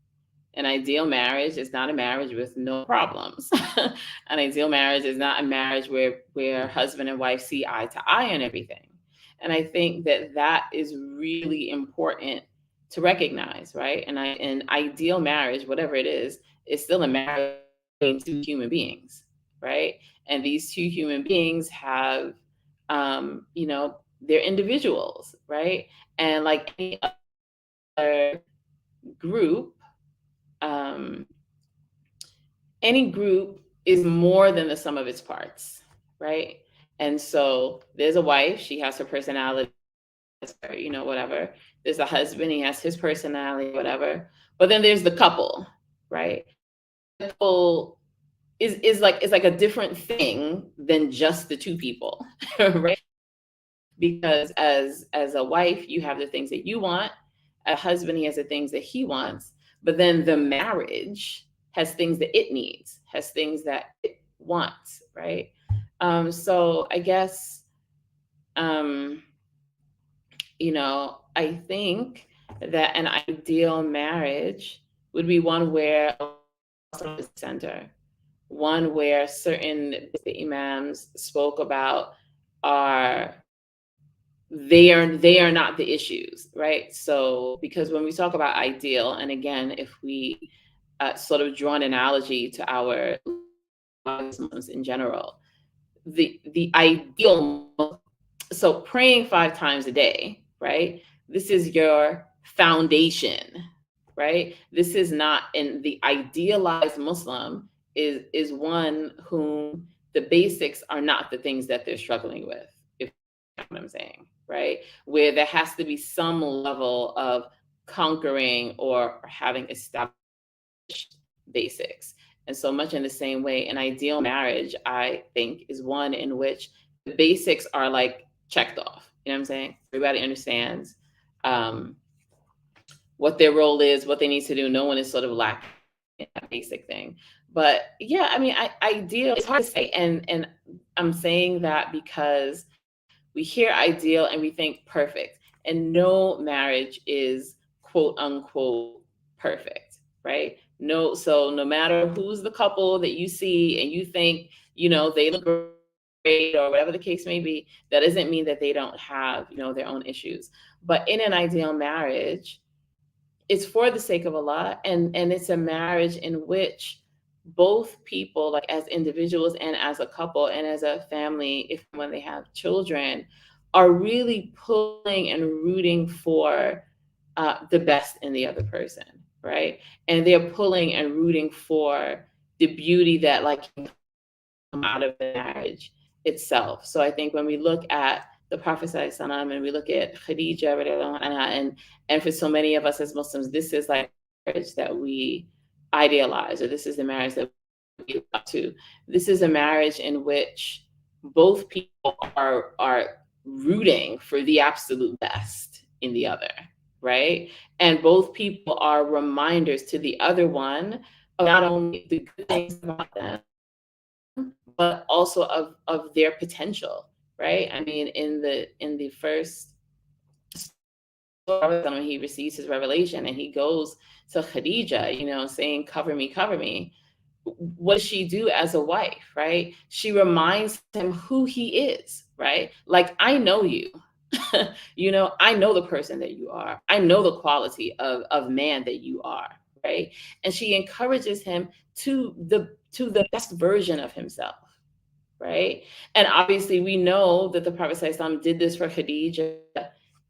An ideal marriage is not a marriage with no problems. An ideal marriage is not a marriage where husband and wife see eye to eye on everything. And I think that is really important to recognize, right? And an ideal marriage, whatever it is still a marriage between two human beings, right? And these two human beings have, they're individuals, right? And like any other group, any group is more than the sum of its parts, right? And so there's a wife, she has her personality, whatever. There's a husband, he has his personality, whatever. But then there's the couple, right? The couple is like a different thing than just the two people, right? Because as a wife, you have the things that you want. A husband, he has the things that he wants. But then the marriage has things that it needs, has things that it wants, right? So I guess, I think that an ideal marriage would be one where the center, one where certain the imams spoke about they are not the issues, right? So because when we talk about ideal, and again, if we sort of draw an analogy to our Muslims in general, the ideal, so praying 5 times a day, right? This is your foundation, right? This is not, and the idealized Muslim is one whom the basics are not the things that they're struggling with, if you know what I'm saying, right? Where there has to be some level of conquering or having established basics. And so much in the same way, an ideal marriage, I think, is one in which the basics are like checked off. You know what I'm saying? Everybody understands what their role is, what they need to do. No one is sort of lacking in that basic thing. But yeah, I mean, ideal, it's hard to say. And I'm saying that because we hear ideal and we think perfect. And no marriage is quote unquote perfect, right? So no matter who's the couple that you see and you think, they look or whatever the case may be, that doesn't mean that they don't have, their own issues. But in an ideal marriage, it's for the sake of Allah, and it's a marriage in which both people, like as individuals and as a couple and as a family, when they have children, are really pulling and rooting for the best in the other person, right? And they're pulling and rooting for the beauty that can come out of the marriage itself. So I think when we look at the Prophet ﷺ and we look at Khadija, and for so many of us as Muslims, this is like marriage that we idealize, or this is the marriage that we look to. This is a marriage in which both people are rooting for the absolute best in the other, right? And both people are reminders to the other one of not only the good things about them, but also of their potential, right? I mean, in the first story, when he receives his revelation and he goes to Khadija, saying, cover me. What does she do as a wife, right? She reminds him who he is, right? Like, I know you. I know the person that you are. I know the quality of man that you are, right? And she encourages him to the best version of himself, right? And obviously we know that the Prophet ﷺ did this for Khadija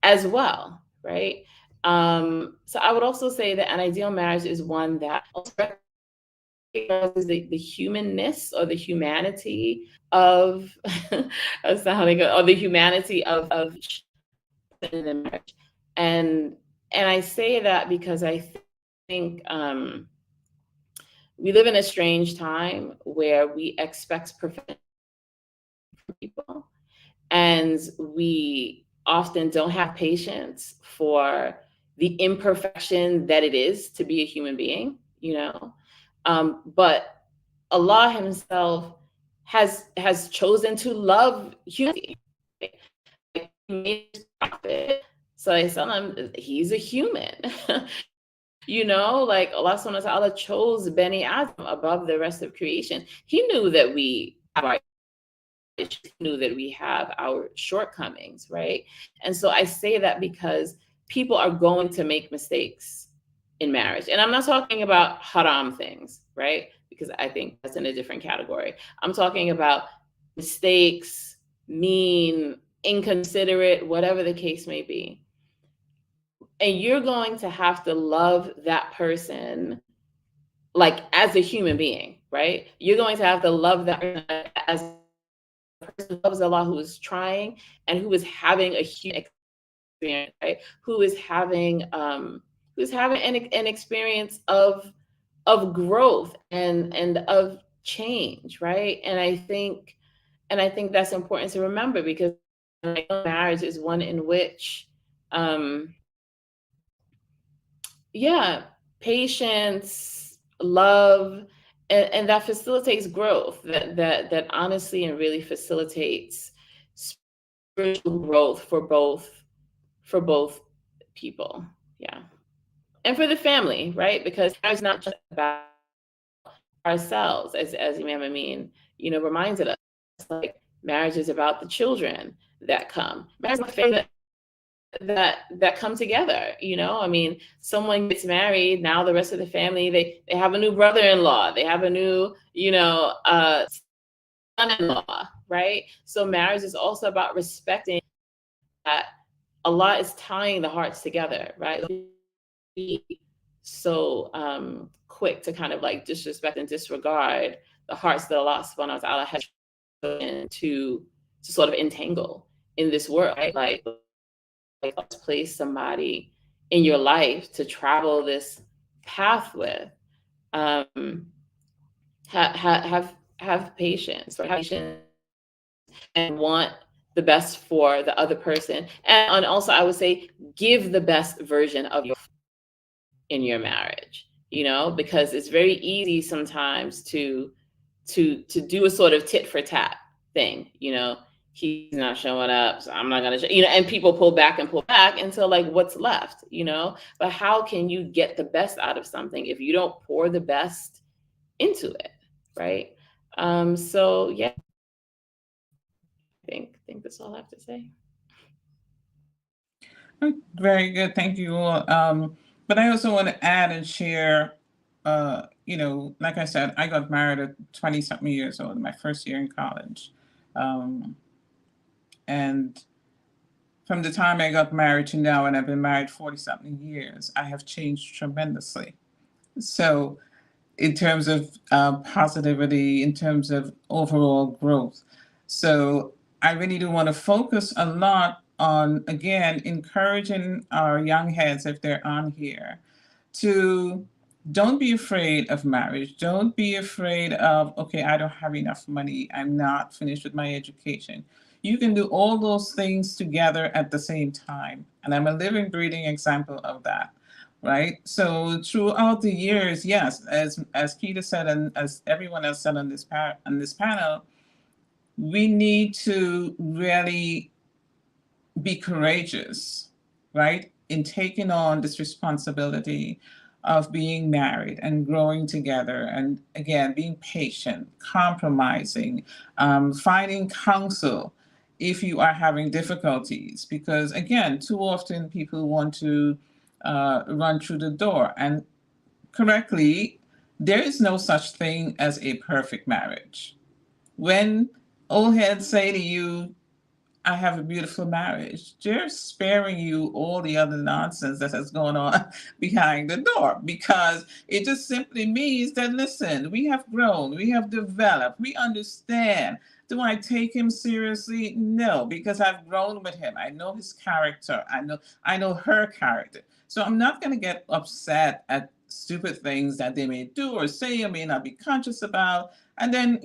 as well, right? So I would also say that an ideal marriage is one that recognizes the humanness or the humanity of or the humanity of the marriage. And I say that because I think we live in a strange time where we expect perfection from people, and we often don't have patience for the imperfection that it is to be a human being, but Allah Himself has chosen to love humanity. He made His prophet, so he's a human. Allah subhanahu wa ta'ala chose Bani Adam above the rest of creation. He knew that we have our issues, he knew that we have our shortcomings, right? And so I say that because people are going to make mistakes in marriage. And I'm not talking about haram things, right? Because I think that's in a different category. I'm talking about mistakes, mean, inconsiderate, whatever the case may be. And you're going to have to love that person like as a human being, right? You're going to have to love that person as a person who loves Allah, who is trying and who is having a human experience, right? Who is having an experience of growth and of change, right? And I think that's important to remember, because marriage is one in which patience, love, and that facilitates growth, that honestly and really facilitates spiritual growth for both people. Yeah. And for the family, right? Because it's not just about ourselves, as Imam Amin, reminded us, like marriage is about the children that come. Marriage is a family that come together. I mean, someone gets married, now the rest of the family, they have a new brother-in-law, they have a new, son-in-law, right? So marriage is also about respecting that Allah is tying the hearts together, right? So quick to kind of like disrespect and disregard the hearts that Allah subhanahu wa ta'ala has chosen to sort of entangle in this world, right? Like place somebody in your life to travel this path with. Have patience, right? Have patience and want the best for the other person. And also I would say, give the best version of you in your marriage, because it's very easy sometimes to do a sort of tit for tat thing, he's not showing up, so I'm not gonna show, and people pull back until like what's left, but how can you get the best out of something if you don't pour the best into it, right? So yeah, think that's all I have to say.
Very good. Thank you all. But I also want to add and share, like I said, I got married at 20 something years old, my first year in college. And from the time I got married to now, and I've been married 40 something years, I have changed tremendously. So in terms of positivity, in terms of overall growth. So I really do want to focus a lot on, again, encouraging our young heads, if they're on here, to don't be afraid of marriage. Don't be afraid of, okay, I don't have enough money. I'm not finished with my education. You can do all those things together at the same time. And I'm a living, breathing example of that. Right. So throughout the years, yes, as Keita said, and as everyone else said on this panel, we need to really be courageous, right, in taking on this responsibility of being married and growing together, and again, being patient, compromising, finding counsel if you are having difficulties, because again, too often people want to run through the door. And correctly, there is no such thing as a perfect marriage. When old heads say to you, I have a beautiful marriage, they're sparing you all the other nonsense that has gone on behind the door, because it just simply means that, listen, we have grown, we have developed, we understand. Do I take him seriously? No, because I've grown with him. I know his character. I know her character. So I'm not going to get upset at stupid things that they may do or say or may not be conscious about. And then,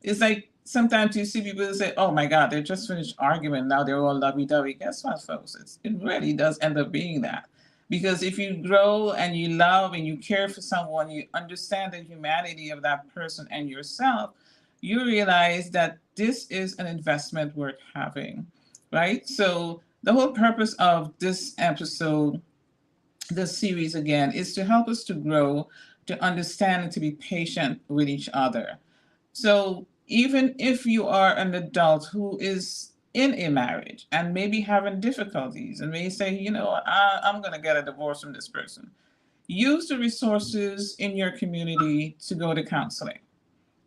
it's like sometimes you see people say, oh my God, they just finished arguing. Now they're all lovey-dovey. Guess what, folks? It really does end up being that. Because if you grow and you love and you care for someone, you understand the humanity of that person and yourself, you realize that this is an investment worth having, right? So the whole purpose of this episode, this series again, is to help us to grow, to understand, and to be patient with each other. So even if you are an adult who is in a marriage and maybe having difficulties and may say, I'm going to get a divorce from this person, use the resources in your community to go to counseling.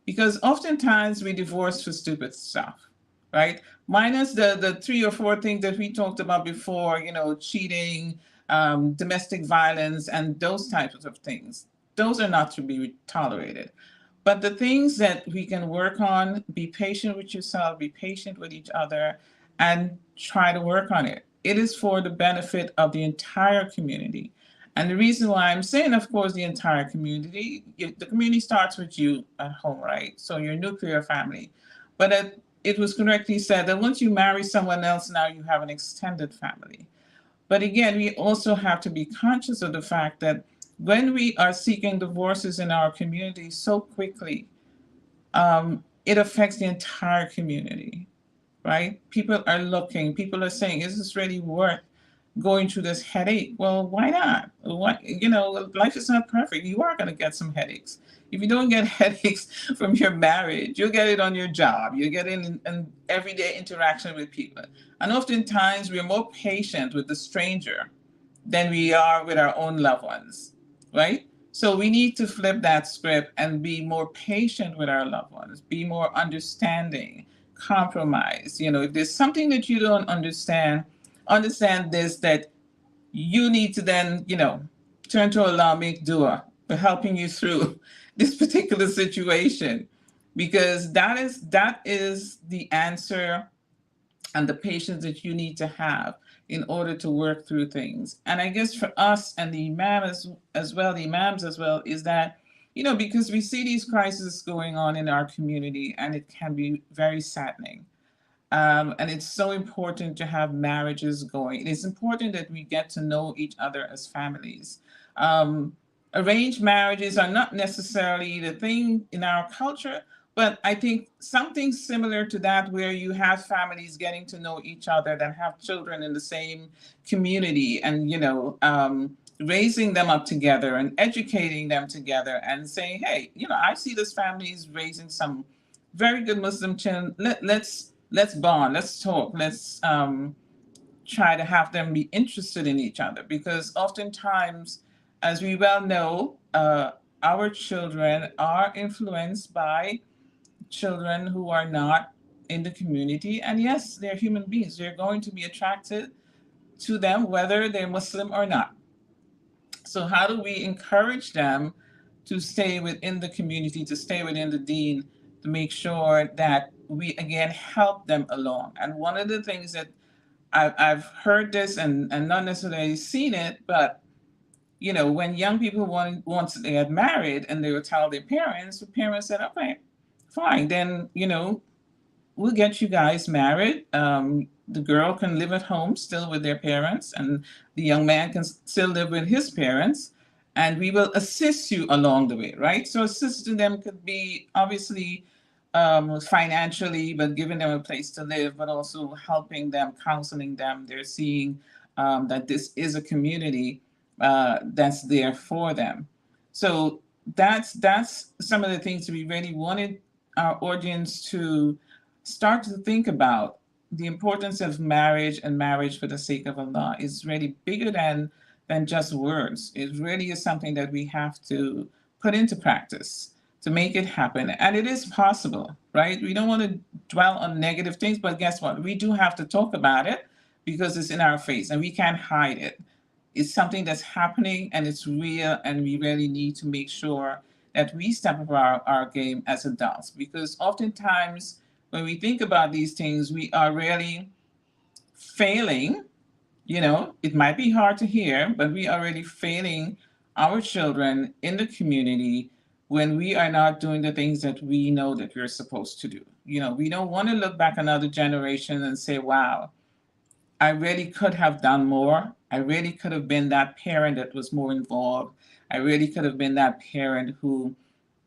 Because oftentimes we divorce for stupid stuff, right? Minus the 3 or 4 things that we talked about before, cheating, domestic violence, and those types of things. Those are not to be tolerated. But the things that we can work on, be patient with yourself, be patient with each other, and try to work on it. It is for the benefit of the entire community. And the reason why I'm saying, of course, the entire community, the community starts with you at home, right? So your nuclear family. But it was correctly said that once you marry someone else, now you have an extended family. But again, we also have to be conscious of the fact that when we are seeking divorces in our community so quickly, it affects the entire community, right? People are looking, people are saying, is this really worth going through this headache? Well, why not? Life is not perfect. You are going to get some headaches. If you don't get headaches from your marriage, you'll get it on your job. You get it in everyday interaction with people. And oftentimes we're more patient with the stranger than we are with our own loved ones, right? So we need to flip that script and be more patient with our loved ones, be more understanding, compromise. If there's something that you don't understand this, that you need to then, turn to Allah, make dua for helping you through this particular situation, because that is the answer and the patience that you need to have in order to work through things. And I guess for us and the imams as well, is that, because we see these crises going on in our community, and it can be very saddening. And it's so important to have marriages going. It is important that we get to know each other as families. Arranged marriages are not necessarily the thing in our culture, but I think something similar to that, where you have families getting to know each other, that have children in the same community, and raising them up together and educating them together, and saying, hey, I see this family is raising some very good Muslim children. Let's let's bond, let's talk, let's try to have them be interested in each other, because oftentimes, as we well know, our children are influenced by children who are not in the community. And yes, they're human beings. They're going to be attracted to them whether they're Muslim or not. So how do we encourage them to stay within the community, to stay within the deen, to make sure that we again help them along? And one of the things that I've heard this and not necessarily seen it, but you know, when young people once they get married and they would tell their parents, the parents said, okay, fine, then you know, we'll get you guys married. The girl can live at home still with their parents, and the young man can still live with his parents, and we will assist you along the way, right? So assisting them could be obviously financially, but giving them a place to live, but also helping them, counseling them. They're seeing that this is a community that's there for them. So that's some of the things we really wanted our audience to start to think about. The importance of marriage and marriage for the sake of Allah is really bigger than just words. It really is something that we have to put into practice to make it happen. And it is possible, right? We don't want to dwell on negative things, but guess what? We do have to talk about it because it's in our face and we can't hide it. It's something that's happening and it's real, and we really need to make sure that we step up our game as adults, because oftentimes when we think about these things, we are really failing. You know, it might be hard to hear, but we are really failing our children in the community when we are not doing the things that we know that we're supposed to do. You know, we don't want to look back another generation and say, wow, I really could have done more. I really could have been that parent that was more involved. I really could have been that parent who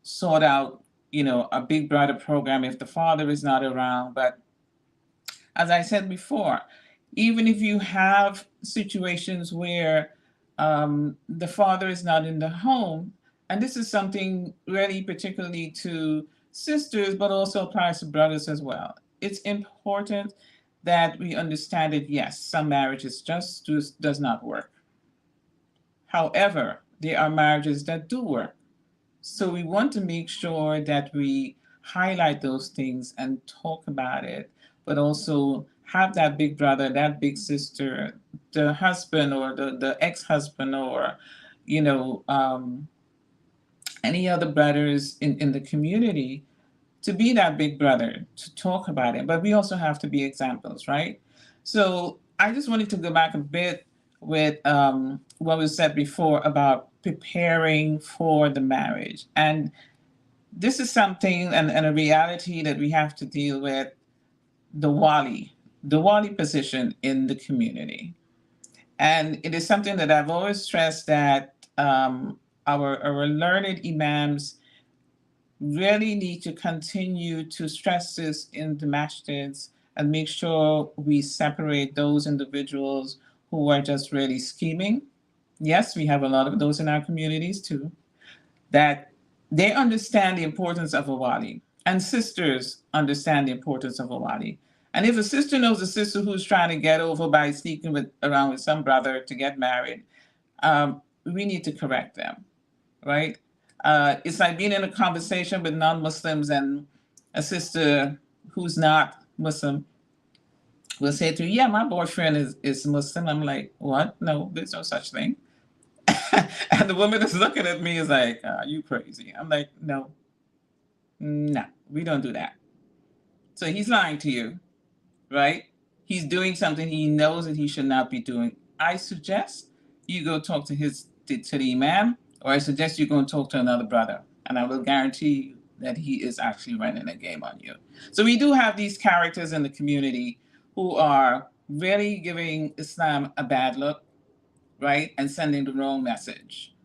sought out, you know, a big brother program if the father is not around. But as I said before, even if you have situations where the father is not in the home, and this is something really particularly to sisters, but also applies to brothers as well. It's important that we understand that yes, some marriages just does not work. However, there are marriages that do work. So we want to make sure that we highlight those things and talk about it, but also have that big brother, that big sister, the husband or the ex-husband, or, you know, any other brothers in the community to be that big brother, to talk about it. But we also have to be examples, right? So I just wanted to go back a bit with what was said before about preparing for the marriage. And this is something and a reality that we have to deal with, the wali position in the community. And it is something that I've always stressed that our learned imams really need to continue to stress this in the masjids and make sure we separate those individuals who are just really scheming. Yes, we have a lot of those in our communities too, that they understand the importance of a wali, and sisters understand the importance of a wali. And if a sister knows a sister who's trying to get over by sneaking around with some brother to get married, we need to correct them, right? It's like being in a conversation with non-Muslims, and a sister who's not Muslim will say to you, yeah, my boyfriend is Muslim. I'm like, what? No, there's no such thing. And the woman is looking at me is like, are you crazy? I'm like, no, we don't do that. So he's lying to you, right? He's doing something he knows that he should not be doing. I suggest you go talk to the imam, or I suggest you go and talk to another brother, and I will guarantee you that he is actually running a game on you. So we do have these characters in the community who are really giving Islam a bad look, right, and sending the wrong message.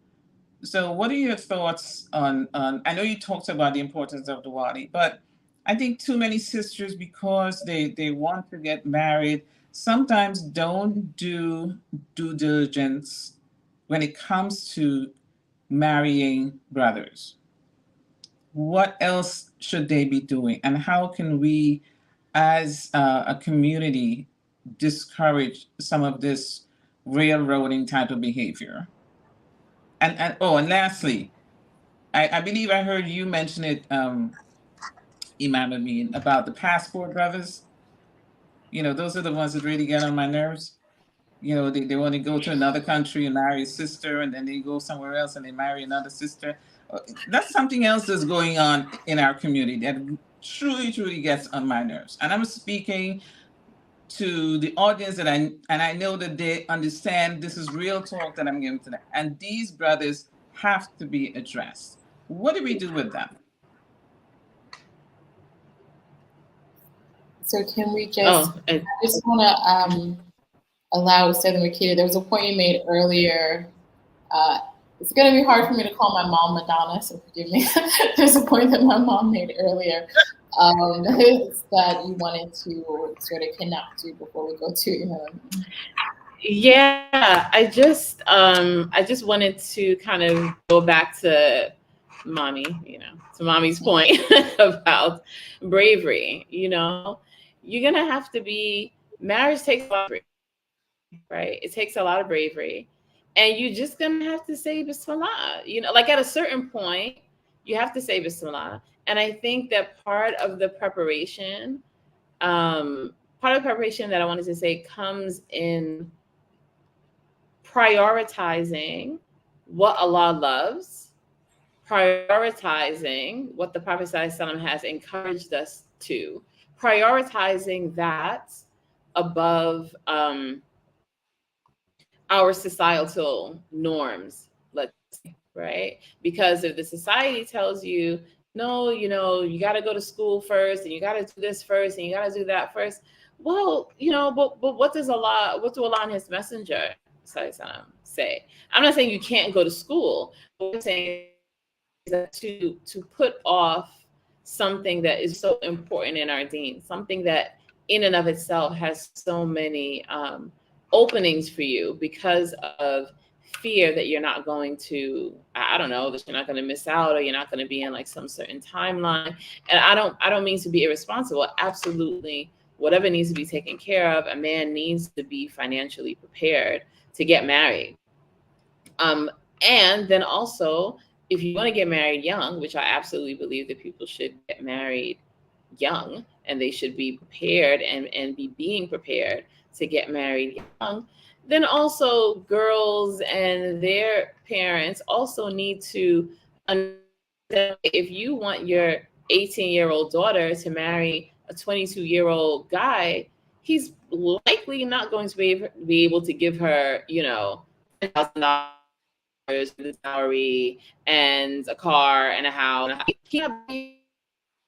So what are your thoughts on I know you talked about the importance of the wali, but I think too many sisters, because they want to get married, sometimes don't do due diligence when it comes to marrying brothers. What else should they be doing? And how can we as a community, discourage some of this railroading type of behavior? And lastly, I believe I heard you mention it, Imam Amin, about the passport brothers. Those are the ones that really get on my nerves. They want to go to another country and marry a sister, and then they go somewhere else and they marry another sister. That's something else that's going on in our community that truly, truly gets on my nerves. And I'm speaking to the audience that I know that they understand this is real talk that I'm giving to them. And these brothers have to be addressed. What do we do with them?
So can we just, I just want to allow Ustadha Makita, there was a point you made earlier. It's going to be hard for me to call my mom Madonna, so forgive me. There's a point that my mom made earlier that you wanted to sort of connect to before we go to
Yeah, I just wanted to kind of go back to mommy, to mommy's point about bravery. You're gonna have to be. Marriage takes a lot of bravery, right? It takes a lot of bravery, and you're just gonna have to say Bismillah. Like at a certain point, you have to say Bismillah. And I think that part of the preparation that I wanted to say comes in prioritizing what Allah loves, prioritizing what the Prophet ﷺ has encouraged us to, prioritizing that above our societal norms, let's say, right? Because if the society tells you, no, you got to go to school first, and you got to do this first, and you got to do that first. Well, but what do Allah and His Messenger say? I'm not saying you can't go to school. What I'm saying is that to put off something that is so important in our deen, something that in and of itself has so many openings for you because of fear that you're not going to, I don't know, that you're not going to miss out, or you're not going to be in like some certain timeline. And I don't mean to be irresponsible. Absolutely, whatever needs to be taken care of, a man needs to be financially prepared to get married. And then also, if you want to get married young, which I absolutely believe that people should get married young, and they should be prepared and be being prepared to get married young, then also girls and their parents also need to understand, if you want your 18-year-old daughter to marry a 22-year-old guy, he's likely not going to be able to give her, $10,000 in dowry and a car and a house. He can't be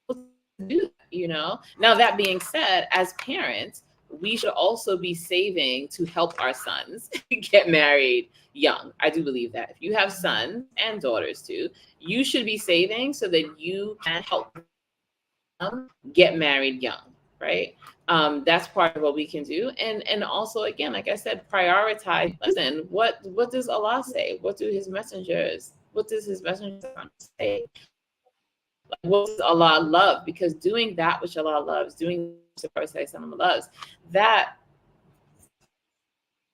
able to do that, Now, that being said, as parents, we should also be saving to help our sons get married young. I do believe that. If you have sons and daughters too, you should be saving so that you can help them get married young, right? That's part of what we can do. And also, again, like I said, prioritize. Listen, what does Allah say? What does His Messenger say? What does Allah love? Because doing that which Allah loves, doing what the Prophet loves, that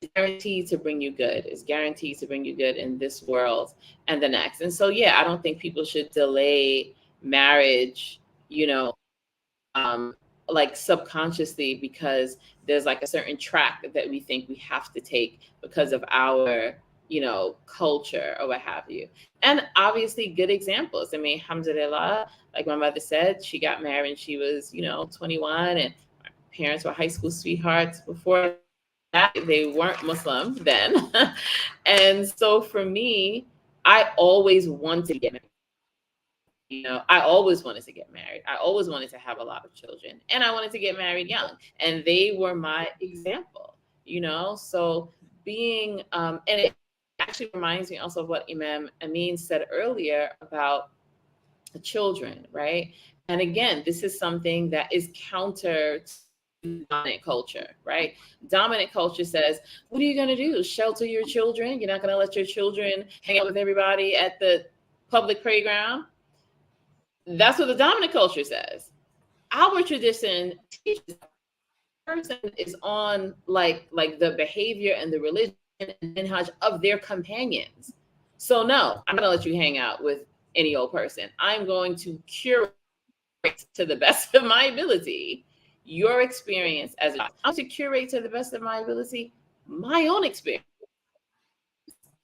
is guaranteed to bring you good. Is guaranteed to bring you good in this world and the next. And so, yeah, I don't think people should delay marriage, like subconsciously, because there's like a certain track that we think we have to take because of our culture or what have you. And obviously good examples. I mean, alhamdulillah, like my mother said, she got married when she was, 21, and my parents were high school sweethearts. Before that, they weren't Muslim then. And so for me, I always wanted to get married. I always wanted to get married. I always wanted to have a lot of children, and I wanted to get married young. And they were my example, so being, and it actually reminds me also of what Imam Amin said earlier about the children, right? And again, this is something that is counter to dominant culture, right? Dominant culture says, what are you going to do? Shelter your children? You're not going to let your children hang out with everybody at the public playground? That's what the dominant culture says. our tradition teaches person is on like the behavior and the religion and minhaj of their companions. So no, I'm not gonna let you hang out with any old person. I'm going to curate to the best of my ability your experience as a child. I'm to curate to the best of my ability my own experience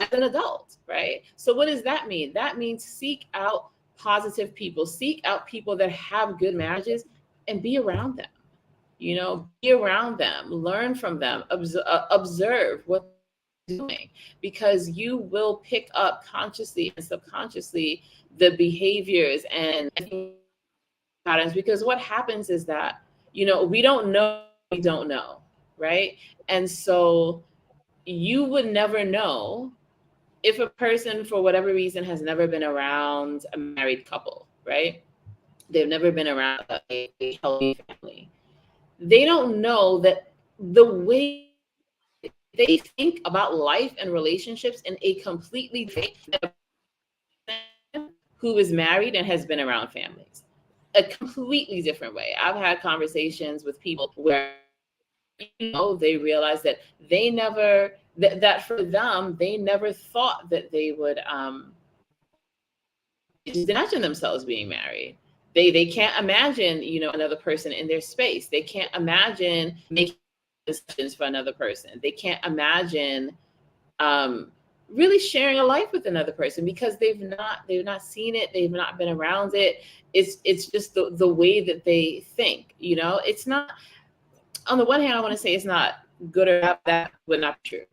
as an adult, right? So what does that mean? That means seek out positive people, seek out people that have good marriages and be around them. You know, be around them, learn from them, observe what they're doing, because you will pick up consciously and subconsciously the behaviors and patterns. Because what happens is that, you know, we don't know, right? And so you would never know if a person, for whatever reason, has never been around a married couple, right? They've never been around a healthy family. They don't know that the way they think about life and relationships in a completely different who is married and has been around families. A completely different way. I've had conversations with people where, you know, they realize that they never, that for them, they never thought that they would imagine themselves being married. They can't imagine, you know, another person in their space. They can't imagine making decisions for another person. They can't imagine really sharing a life with another person, because they've not seen it. They've not been around it. It's just the way that they think. You know, it's not. On the one hand, I want to say it's not good or bad. That would not be true.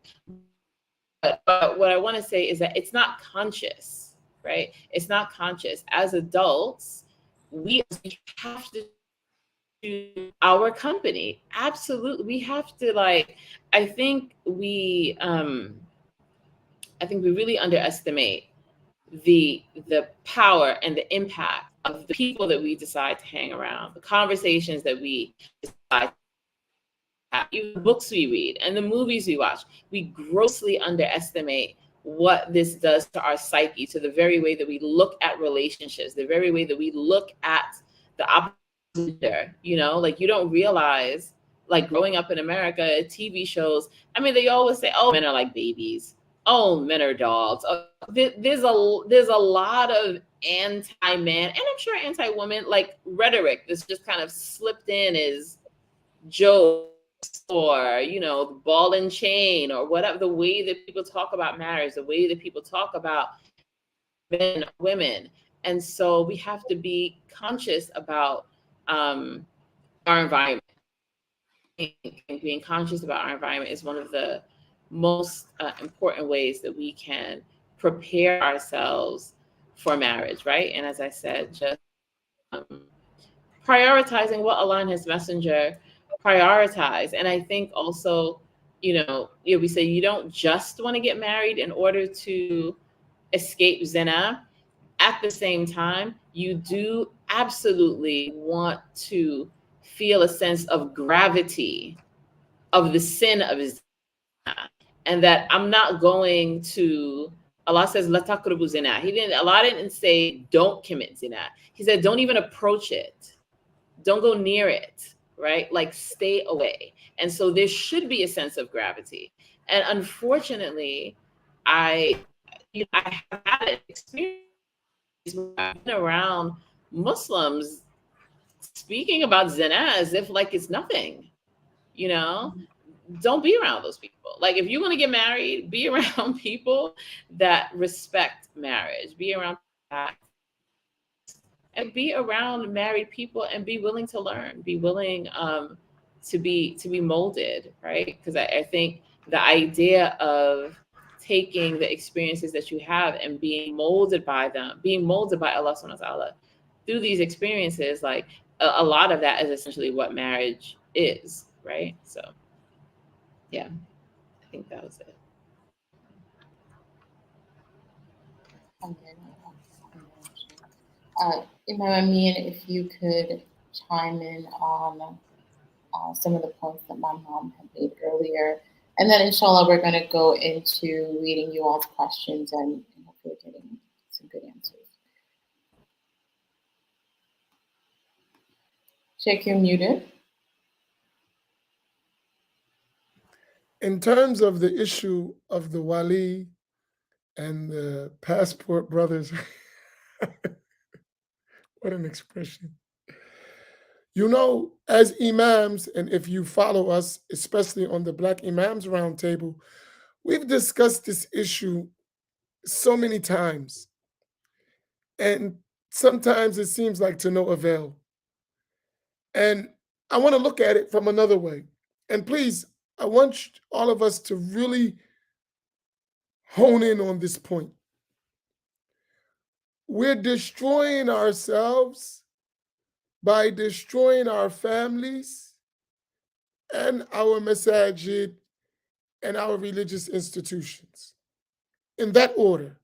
But what I want to say is that it's not conscious. Right? It's not conscious. As adults, we have to do our company. Absolutely. We have to, like, I think we really underestimate the power and the impact of the people that we decide to hang around, the conversations that we decide to have, even the books we read and the movies we watch. We grossly underestimate what this does to our psyche, to the very way that we look at relationships, the very way that we look at the opposite. You know, like, you don't realize, like, growing up in America, TV shows, I mean, they always say, oh, men are like babies. Oh, men are dogs. Oh, there's a lot of anti-man, and I'm sure anti-woman, like, rhetoric that's just kind of slipped in as jokes, or, you know, ball and chain, or whatever. The way that people talk about marriage, the way that people talk about men, women. And so we have to be conscious about our environment. And being conscious about our environment is one of the most important ways that we can prepare ourselves for marriage, right? And as I said, just prioritizing what Allah and His Messenger prioritize. And I think also, you know, we say you don't just want to get married in order to escape zina. At the same time, you do absolutely want to feel a sense of gravity of the sin of zina, and that I'm not going to. Allah says, "La taqrabu zina." Allah didn't say don't commit zina. He said don't even approach it. Don't go near it, right? Like, stay away. And so there should be a sense of gravity. And unfortunately, I have had an experience where I've been around Muslims speaking about zina as if like it's nothing, you know? Don't be around those people. Like, if you want to get married, be around people that respect marriage, be around that. And be around married people and be willing to learn, be willing to be molded, right? Because I think the idea of taking the experiences that you have and being molded by them, being molded by Allah subhanahu wa ta'ala through these experiences, like a lot of that is essentially what marriage is, right? So yeah, I think that was it.
Imam Amin, if you could chime in on some of the points that my mom had made earlier. And then inshallah, we're going to go into reading you all's questions and hopefully getting some good answers. Sheikh, you're muted.
In terms of the issue of the wali and the passport brothers, what an expression. You know, as imams, and if you follow us, especially on the Black Imams Roundtable, we've discussed this issue so many times. And sometimes it seems like to no avail. And I want to look at it from another way. And please, I want all of us to really hone in on this point. We're destroying ourselves by destroying our families and our masajid and our religious institutions. In that order,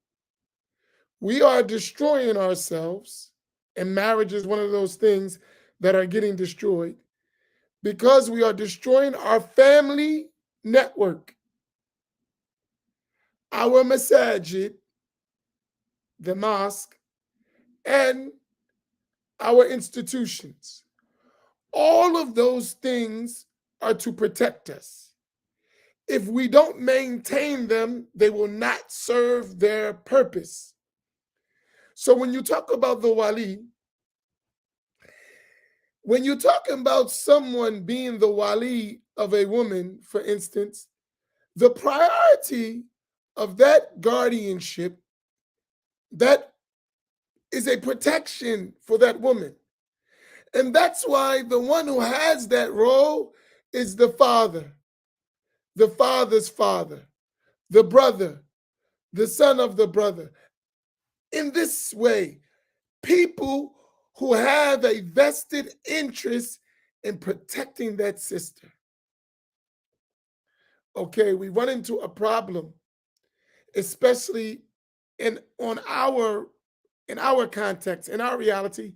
we are destroying ourselves, and marriage is one of those things that are getting destroyed because we are destroying our family network, our masajid, the mosque, and our institutions. All of those things are to protect us. If we don't maintain them, they will not serve their purpose. So when you talk about the wali, when you're talking about someone being the wali of a woman, for instance, the priority of that guardianship, that is a protection for that woman. And that's why the one who has that role is the father, the father's father, the brother, the son of the brother. In this way, people who have a vested interest in protecting that sister. Okay, we run into a problem, especially in our context, in our reality.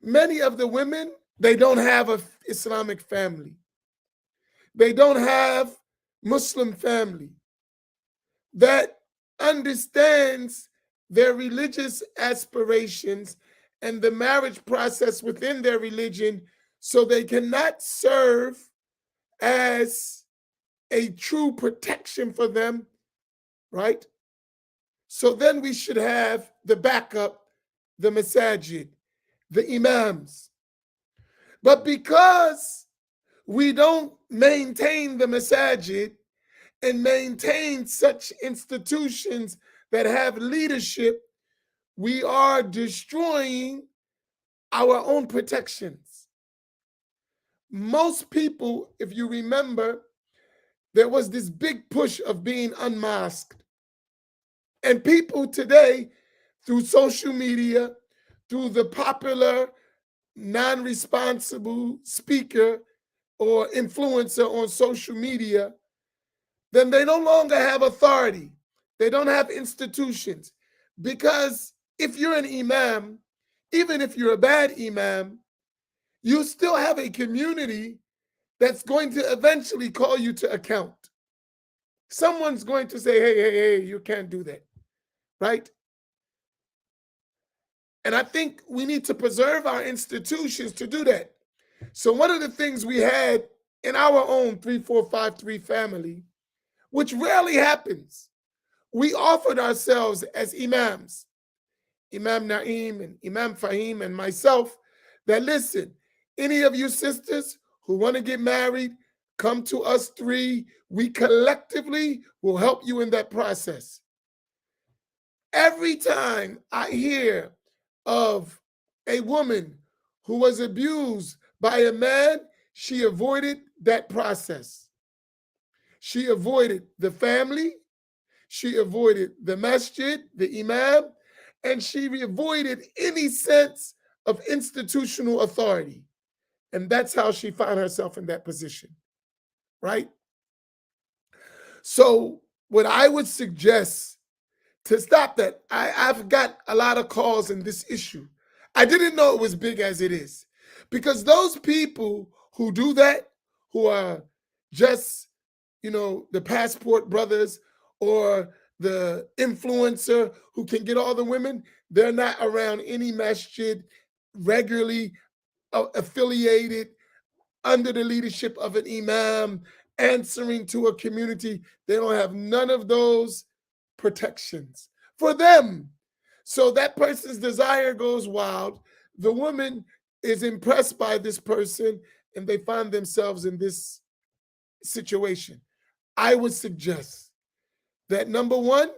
Many of the women, they don't have an Islamic family. They don't have Muslim family that understands their religious aspirations and the marriage process within their religion, so they cannot serve as a true protection for them, right? So then we should have the backup, the masajid, the imams. But because we don't maintain the masajid and maintain such institutions that have leadership, we are destroying our own protections. Most people, if you remember, there was this big push of being unmasked. And people today, through social media, through the popular, non-responsible speaker or influencer on social media, then they no longer have authority. They don't have institutions. Because if you're an imam, even if you're a bad imam, you still have a community that's going to eventually call you to account. Someone's going to say, hey, you can't do that, right? And I think we need to preserve our institutions to do that. So one of the things we had in our own 3453 family, which rarely happens, we offered ourselves as imams, Imam Naeem and Imam Fahim and myself, that listen, any of you sisters who want to get married, come to us three. We collectively will help you in that process. Every time I hear of a woman who was abused by a man, she avoided that process. She avoided the family, she avoided the masjid, the imam, and she avoided any sense of institutional authority. And that's how she found herself in that position, right? So what I would suggest to stop that, I've got a lot of calls in this issue. I didn't know it was big as it is, because those people who do that, who are just, the passport brothers or the influencer who can get all the women, they're not around any masjid regularly affiliated under the leadership of an imam, answering to a community. They don't have none of those protections for them. So that person's desire goes wild. The woman is impressed by this person and they find themselves in this situation. I would suggest that, number one,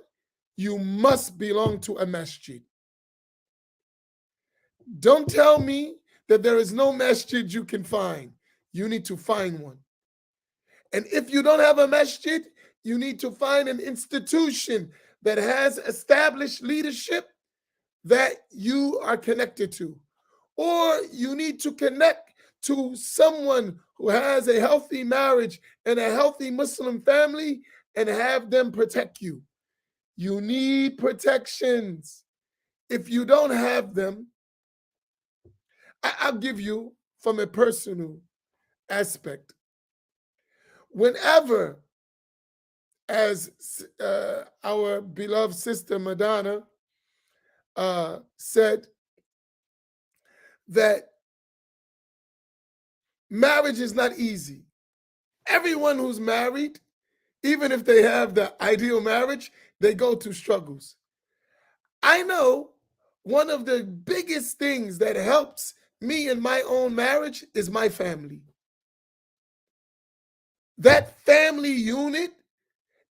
you must belong to a masjid. Don't tell me that there is no masjid you can find. You need to find one. And if you don't have a masjid, you need to find an institution that has established leadership that you are connected to. Or you need to connect to someone who has a healthy marriage and a healthy Muslim family and have them protect you. You need protections. If you don't have them, I'll give you from a personal aspect. Whenever, as our beloved sister Madonna said, that marriage is not easy. Everyone who's married, even if they have the ideal marriage, they go through struggles. I know one of the biggest things that helps me in my own marriage is my family. That family unit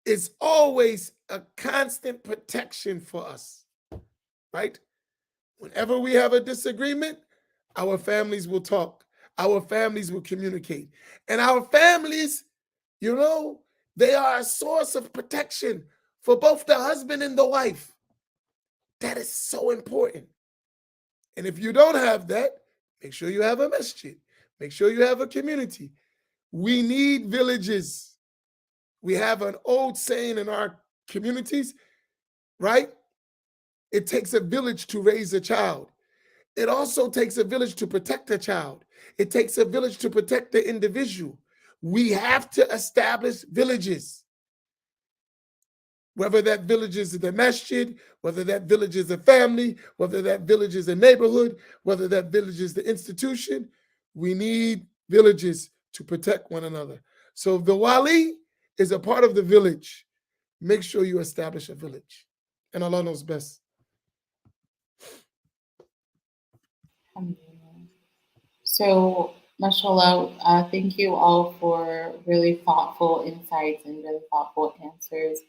is always a constant protection for us, right? Whenever we have a disagreement, our families will talk. Our families will communicate. And our families, you know, they are a source of protection for both the husband and the wife. That is so important. And if you don't have that, make sure you have a masjid. Make sure you have a community. We need villages. We have an old saying in our communities, right? It takes a village to raise a child. It also takes a village to protect a child. It takes a village to protect the individual. We have to establish villages. Whether that village is the masjid, whether that village is a family, whether that village is a neighborhood, whether that village is the institution, we need villages to protect one another. So if the wali is a part of the village, make sure you establish a village. And Allah knows best.
So, mashallah, thank you all for really thoughtful insights and really thoughtful answers.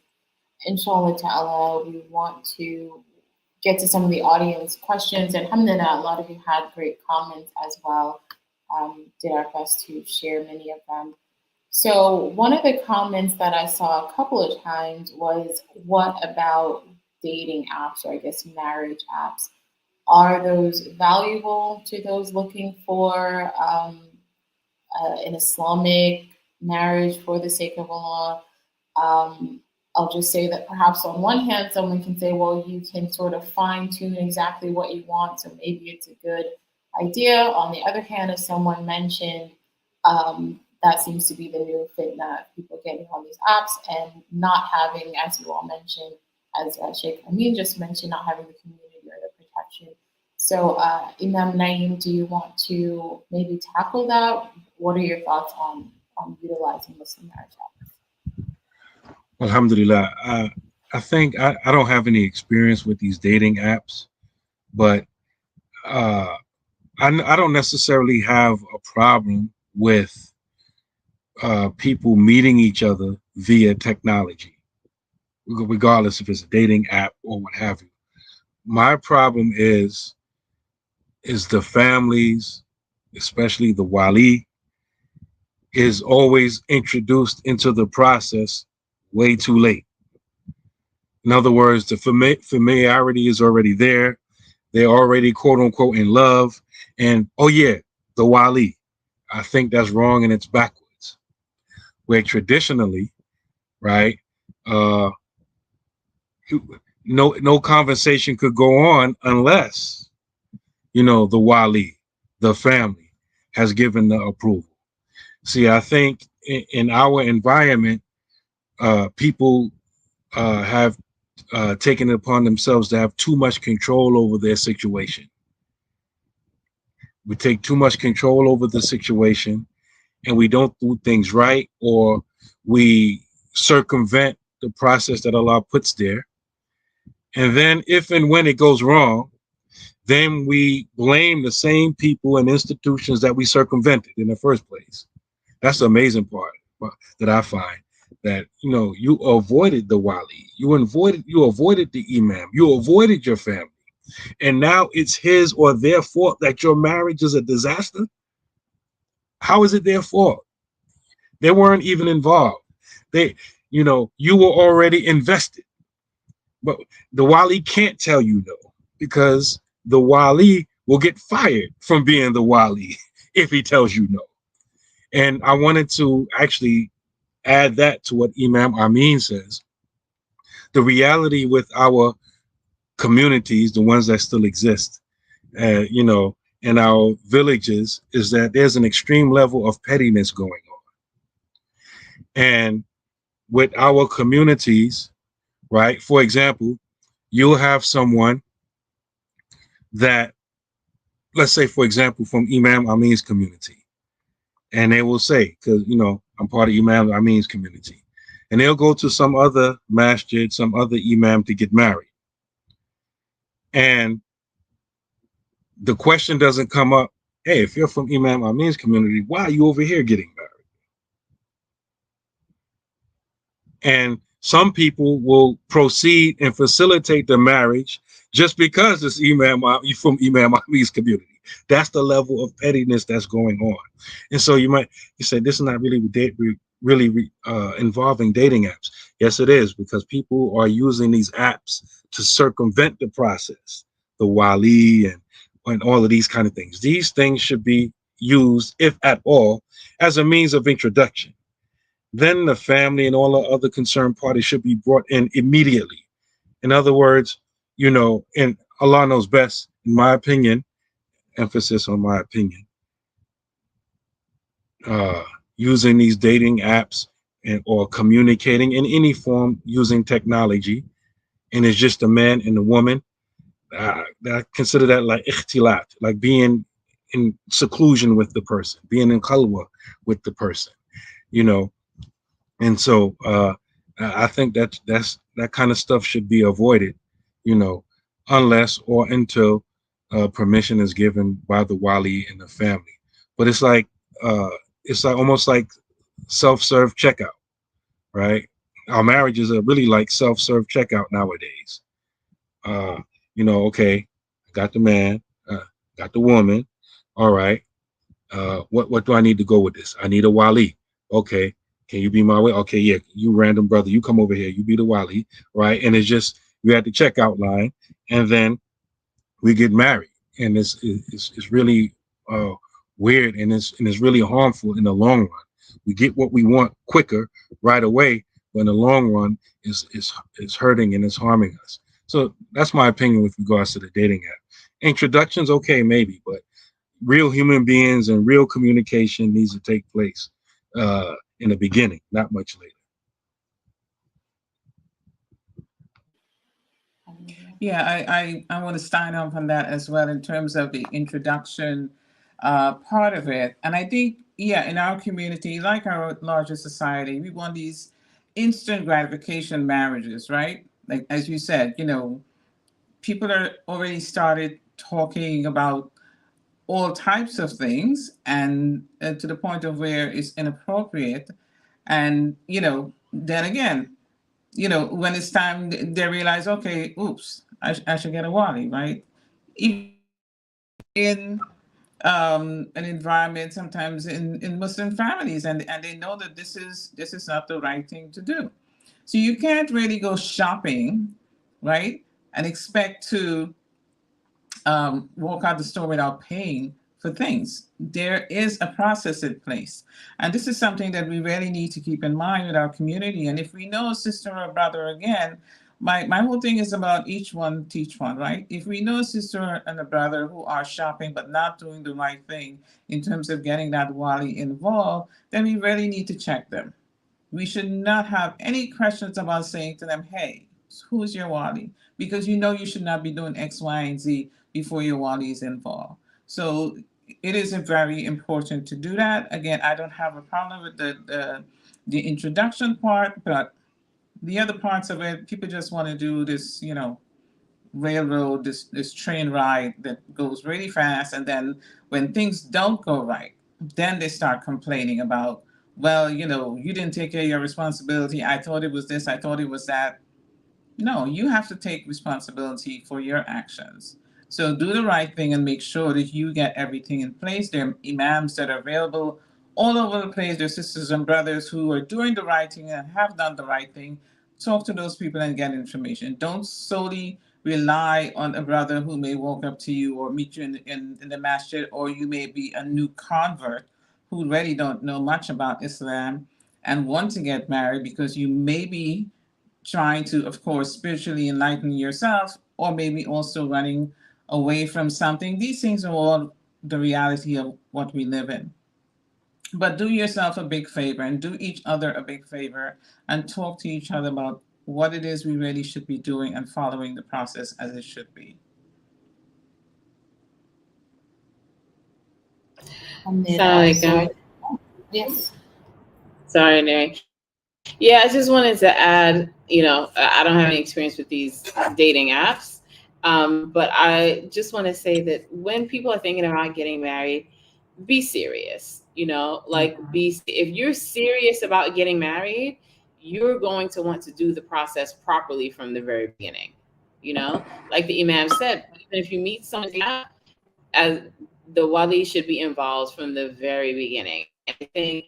Inshallah ta'ala, we want to get to some of the audience questions. And alhamdulillah, a lot of you had great comments as well. Did our best to share many of them. So one of the comments that I saw a couple of times was, what about dating apps, or I guess marriage apps? Are those valuable to those looking for an Islamic marriage for the sake of Allah? I'll just say that perhaps on one hand, someone can say, well, you can sort of fine tune exactly what you want, so maybe it's a good idea. On the other hand, as someone mentioned, that seems to be the new fitna, people getting on these apps and not having, as you all mentioned, as Sheikh Amin just mentioned, not having the community or the protection. So Imam Naeem, do you want to maybe tackle that? What are your thoughts on utilizing Muslim marriage apps?
Alhamdulillah. I think I don't have any experience with these dating apps, but I don't necessarily have a problem with people meeting each other via technology, regardless if it's a dating app or what have you. My problem is the families, especially the wali, is always introduced into the process way too late. In other words, the familiarity is already there. They're already, quote unquote, in love. And, oh yeah, the wali. I think that's wrong and it's backwards. Where traditionally, right, no conversation could go on unless, you know, the wali, the family, has given the approval. See, I think in our environment, people have taken it upon themselves to have too much control over their situation. we take too much control over the situation, and we don't do things right, or we circumvent the process that Allah puts there. And then if and when it goes wrong, then we blame the same people and institutions that we circumvented in the first place. That's the amazing part that I find, that you avoided the wali, you avoided the imam, you avoided your family, and now it's his or their fault that your marriage is a disaster. How is it their fault? They weren't even involved. You were already invested. But the wali can't tell you no, because the wali will get fired from being the wali if he tells you no. And I wanted to actually add that to what Imam Amin says. The reality with our communities, the ones that still exist, in our villages, is that there's an extreme level of pettiness going on. And with our communities, right, for example, you'll have someone that, let's say, for example, from Imam Amin's community, and they will say, because I'm part of Imam Amin's community, and they'll go to some other masjid, some other imam to get married, and the question doesn't come up, hey, if you're from Imam Amin's community, why are you over here getting married? And some people will proceed and facilitate the marriage just because it's from Imam Amin's community. That's the level of pettiness that's going on. And so you say this is not really involving dating apps. Yes, it is, because people are using these apps to circumvent the process, the wali and all of these kind of things. These things should be used, if at all, as a means of introduction. Then the family and all the other concerned parties should be brought in immediately. In other words, and Allah knows best, in my opinion, emphasis on my opinion, using these dating apps or communicating in any form using technology, and it's just a man and a woman, I consider that like ikhtilat, like being in seclusion with the person, being in khalwa with the person, And so I think that kind of stuff should be avoided, unless or until permission is given by the wali and the family. But it's like almost like self-serve checkout, right? Our marriages are really like self-serve checkout nowadays. Okay, got the man, got the woman. All right. What do I need to go with this? I need a wali. Okay. Can you be my way? Okay, yeah, you random brother, you come over here, you be the wali, right? And it's just, you're at the checkout line, and then we get married. And it's really weird, and it's really harmful in the long run. We get what we want quicker, right away, but in the long run, it's hurting and it's harming us. So that's my opinion with regards to the dating app. Introductions, okay, maybe, but real human beings and real communication needs to take place in the beginning, not much later.
Yeah, I want to sign off on that as well in terms of the introduction part of it. And I think, in our community, like our larger society, we want these instant gratification marriages, right? Like, as you said, people are already started talking about all types of things, and to the point of where it's inappropriate. And, then again, when it's time, they realize, okay, oops, I should get a wali, right? Even in an environment, sometimes in Muslim families, and they know that this is not the right thing to do. So you can't really go shopping, right, and expect to walk out the store without paying for things. There is a process in place. And this is something that we really need to keep in mind with our community. And if we know a sister or a brother, again, my whole thing is about each one teach one, right? If we know a sister and a brother who are shopping but not doing the right thing in terms of getting that wali involved, then we really need to check them. We should not have any questions about saying to them, hey, who's your wali? Because you should not be doing X, Y, and Z before your wali is involved. So it is very important to do that. Again, I don't have a problem with the introduction part, but the other parts of it, people just want to do this, railroad, this train ride that goes really fast, and then when things don't go right, then they start complaining about, well, you didn't take care of your responsibility. I thought it was this, I thought it was that. No, you have to take responsibility for your actions. So do the right thing and make sure that you get everything in place. There are imams that are available all over the place. There are sisters and brothers who are doing the right thing and have done the right thing. Talk to those people and get information. Don't solely rely on a brother who may walk up to you or meet you in the masjid, or you may be a new convert who really don't know much about Islam and want to get married because you may be trying to, of course, spiritually enlighten yourself, or maybe also running away from something. These things are all the reality of what we live in. But do yourself a big favor and do each other a big favor and talk to each other about what it is we really should be doing and following the process as it should be.
Alaikum.
Yes.
Sorry, Neri. Yeah, I just wanted to add, I don't have any experience with these dating apps, but I just want to say that when people are thinking about getting married, be serious, if you're serious about getting married, you're going to want to do the process properly from the very beginning. Like the Imam said, even if you meet someone, as the wali should be involved from the very beginning. I think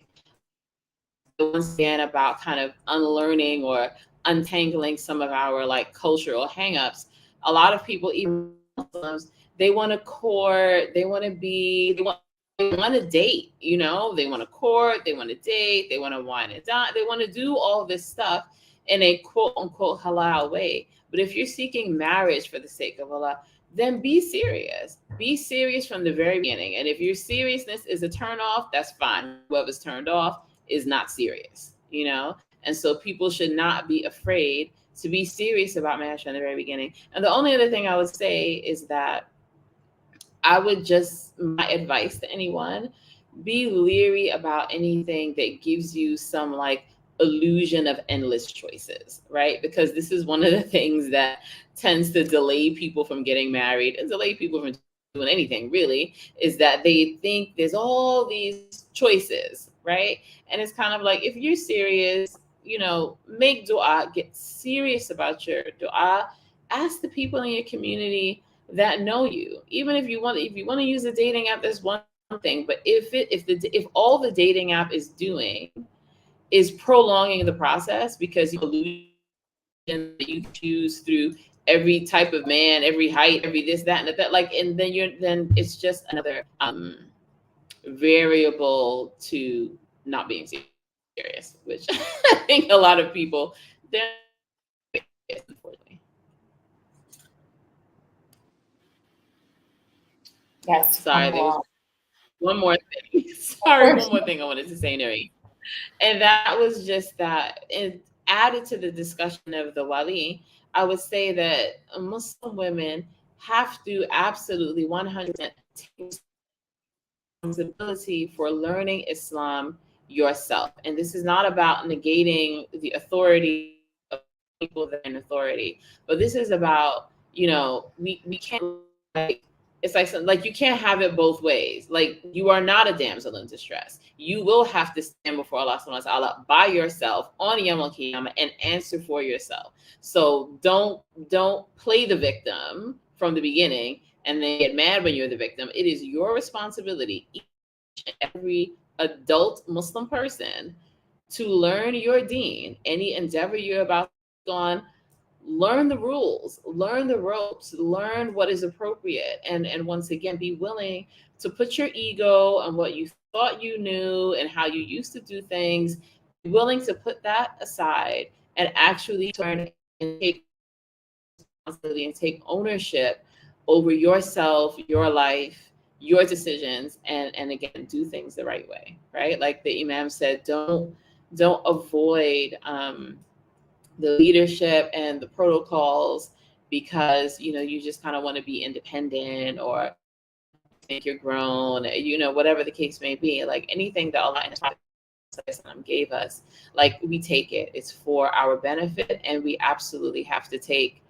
once again about kind of unlearning or untangling some of our cultural hangups. A lot of people, even Muslims, they want to court, they want to date, they want to court, they want to date, they want to wine and dine, they want to do all this stuff in a quote unquote halal way. But if you're seeking marriage for the sake of Allah, then be serious. Be serious from the very beginning. And if your seriousness is a turn off, that's fine. Whoever's turned off is not serious, and so people should not be afraid to be serious about marriage from the very beginning. And the only other thing I would say is that my advice to anyone, be leery about anything that gives you some illusion of endless choices, right? Because this is one of the things that tends to delay people from getting married and delay people from doing anything, really, is that they think there's all these choices, right? And it's kind of like, if you're serious, make dua, get serious about your dua, ask the people in your community that know you. Even if you want to use a dating app, that's one thing. But if all the dating app is doing is prolonging the process because you choose through every type of man, every height, every this, that, and that, and then it's just another variable to not being serious, which I think a lot of people, unfortunately.
Yes.
Sorry, there was one more thing. Sorry, one more thing I wanted to say, Nuri. And that was just that, and added to the discussion of the wali, I would say that Muslim women have to absolutely 100% take responsibility for learning Islam yourself. And this is not about negating the authority of people that are in authority, but this is about, we can't, it's like you can't have it both ways. You are not a damsel in distress. You will have to stand before Allah subhanahu wa ta'ala by yourself on Yawm al-Qiyamah and answer for yourself. So don't play the victim from the beginning and then get mad when you're the victim. It is your responsibility, each and every adult Muslim person, to learn your deen. Any endeavor you're about to go on, learn the rules, learn the ropes, learn what is appropriate. And once again, be willing to put your ego and what you thought you knew and how you used to do things, be willing to put that aside and actually turn and take responsibility and take ownership over yourself, your life, your decisions, and again, do things the right way, right? Like the Imam said, don't avoid the leadership and the protocols because you just kind of want to be independent or think you're grown, you know, whatever the case may be. Like anything that Allah and His Prophet gave us, like we take it. It's for our benefit, and we absolutely have to take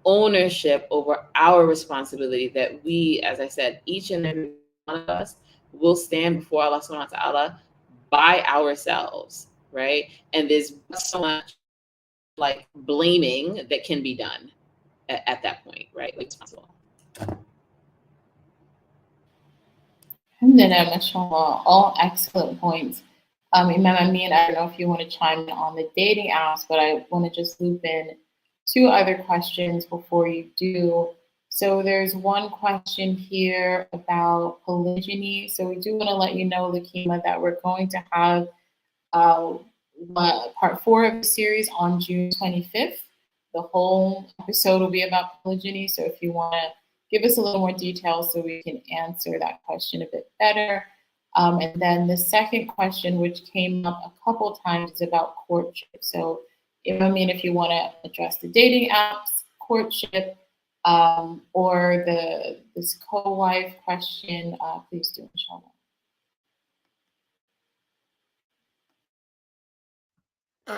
ownership over our responsibility that we, as I said, each and every one of us will stand before Allah subhanahu wa ta'ala by ourselves, right? And there's so much like blaming that can be done at that point, right? Like responsible.
Alhamdulillah, mashallah, all excellent points. Imam Amin, I don't know if you want to chime in on the dating apps, but I want to just loop in 2 other questions before you do. So there's one question here about polygyny. So we do want to let you know, Lakima, that we're going to have part 4 of the series on June 25th. The whole episode will be about polygyny. So if you want to give us a little more detail so we can answer that question a bit better. And then the second question, which came up a couple times, is about courtship. So, I mean, if you want to address the dating apps, courtship, or this co-wife question, please do, inshallah.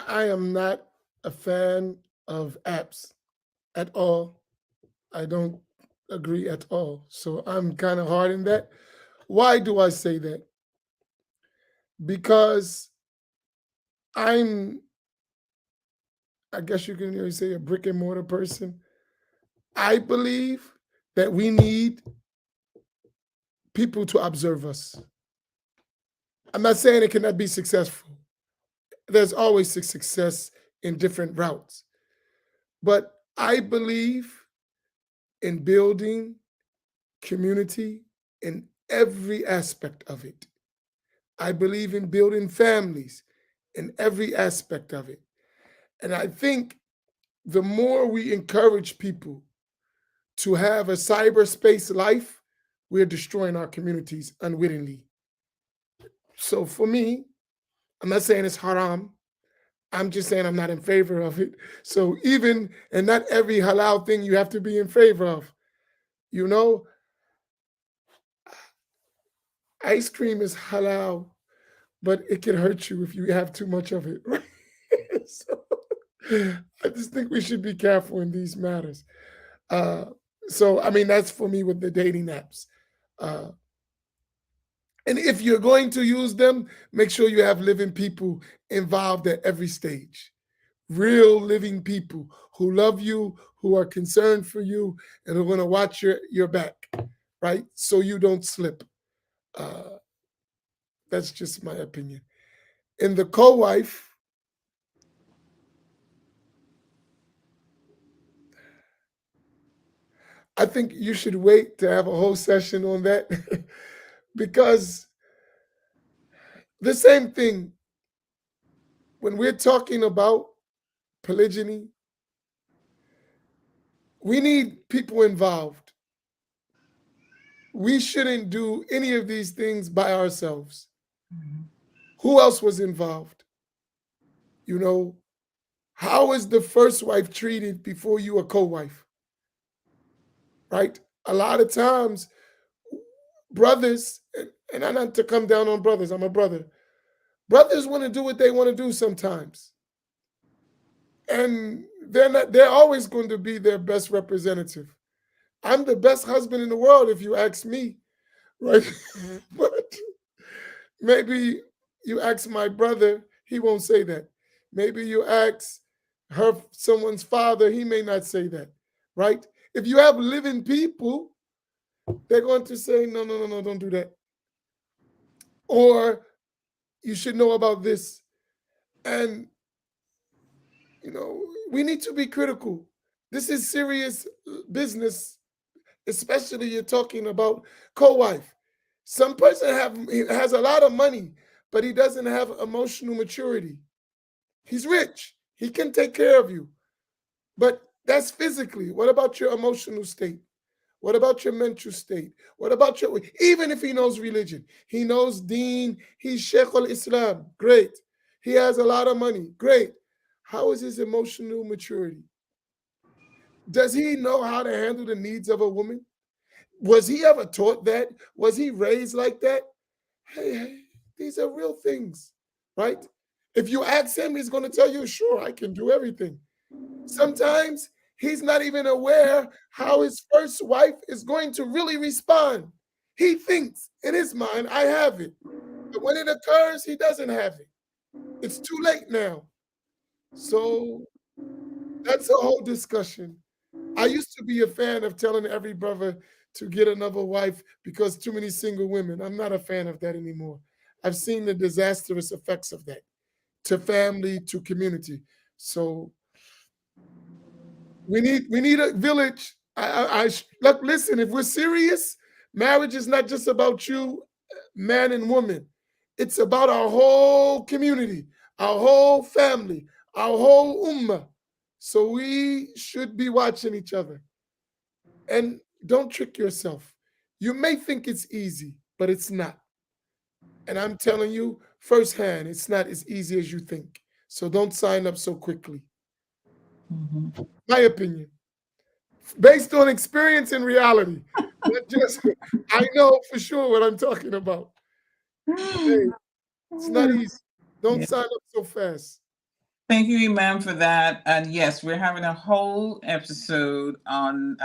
I am not a fan of apps at all. I don't agree at all. So I'm kind of hard in that. Why do I say that? Because I guess you can really say, a brick and mortar person. I believe that we need people to observe us. I'm not saying it cannot be successful. There's always success in different routes. But I believe in building community in every aspect of it. I believe in building families in every aspect of it. And I think the more we encourage people to have a cyberspace life, we're destroying our communities unwittingly. So for me, I'm not saying it's haram. I'm just saying I'm not in favor of it. So and not every halal thing you have to be in favor of. You know, ice cream is halal, but it can hurt you if you have too much of it. Right? So I just think we should be careful in these matters. So, I mean, that's for me with the dating apps. And if you're going to use them, make sure you have living people involved at every stage. Real living people who love you, who are concerned for you, and who are going to watch your back, right? So you don't slip. That's just my opinion. In the co-wife, I think you should wait to have a whole session on that because the same thing, when we're talking about polygyny, we need people involved. We shouldn't do any of these things by ourselves. Mm-hmm. Who else was involved? You know, how is the first wife treated before you a co-wife? Right? A lot of times, brothers, and I'm not to come down on brothers, I'm a brother. Brothers want to do what they want to do sometimes. And they're always going to be their best representative. I'm the best husband in the world if you ask me, right? Mm-hmm. But maybe you ask my brother, he won't say that. Maybe you ask someone's father, he may not say that, right? If you have living people, they're going to say, no, don't do that. Or you should know about this. And, you know, we need to be critical. This is serious business, especially you're talking about co-wife. Some person has a lot of money, but he doesn't have emotional maturity. He's rich. He can take care of you. But that's physically. What about your emotional state? What about your mental state? What about even if he knows religion, he knows deen, he's Sheikh al-Islam, great. He has a lot of money, great. How is his emotional maturity? Does he know how to handle the needs of a woman? Was he ever taught that? Was he raised like that? Hey, these are real things, right? If you ask him, he's going to tell you, sure, I can do everything. Sometimes he's not even aware how his first wife is going to really respond. He thinks in his mind, I have it. But when it occurs, he doesn't have it. It's too late now. So that's a whole discussion. I used to be a fan of telling every brother to get another wife because too many single women. I'm not a fan of that anymore. I've seen the disastrous effects of that to family, to community. So we need a village. Look, listen, if we're serious, marriage is not just about you, man and woman. It's about our whole community, our whole family, our whole ummah. So we should be watching each other. And don't trick yourself. You may think it's easy, but it's not. And I'm telling you firsthand, it's not as easy as you think. So don't sign up so quickly.
Mhm.
My opinion, based on experience and reality. Not just, I know for sure what I'm talking about. Hey, it's not easy. Don't
Yeah.
sign up so fast.
Thank you, Imam, for that. And yes, we're having a whole episode on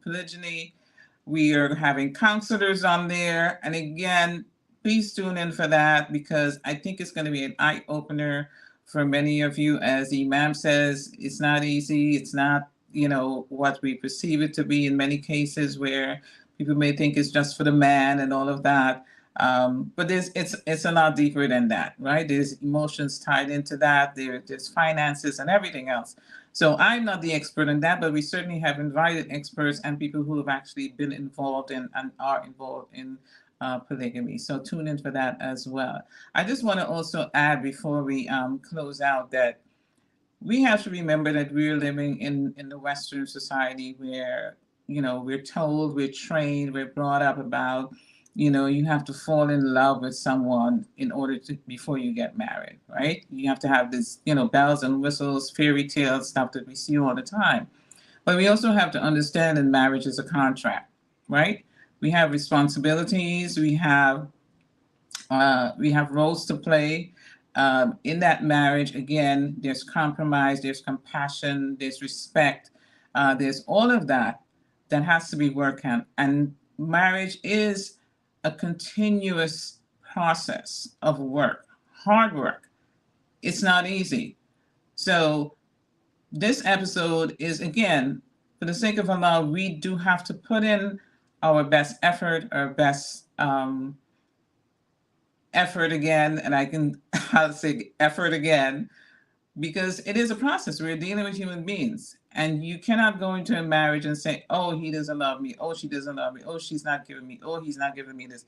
polygyny. We are having counselors on there. And again, please tune in for that because I think it's going to be an eye opener for many of you. As Imam says, it's not easy. It's not, what we perceive it to be in many cases where people may think it's just for the man and all of that. But it's a lot deeper than that, right? There's emotions tied into that. There's finances and everything else. So I'm not the expert in that, but we certainly have invited experts and people who have actually been involved in and are involved in polygamy. So tune in for that as well. I just want to also add before we close out that we have to remember that we're living in the Western society where, we're told, we're trained, we're brought up about, you have to fall in love with someone in order to, before you get married, right? You have to have this, bells and whistles, fairy tale stuff that we see all the time. But we also have to understand that marriage is a contract, right? We have responsibilities, we have roles to play in that marriage. Again, there's compromise, there's compassion, there's respect, there's all of that that has to be worked on. And marriage is a continuous process of work, hard work. It's not easy. So this episode is, again, for the sake of Allah, we do have to put in our best effort, our best effort again, and I'll say effort again, because it is a process. We're dealing with human beings, and you cannot go into a marriage and say, oh, he doesn't love me, oh, she doesn't love me, oh, she's not giving me, oh, he's not giving me this.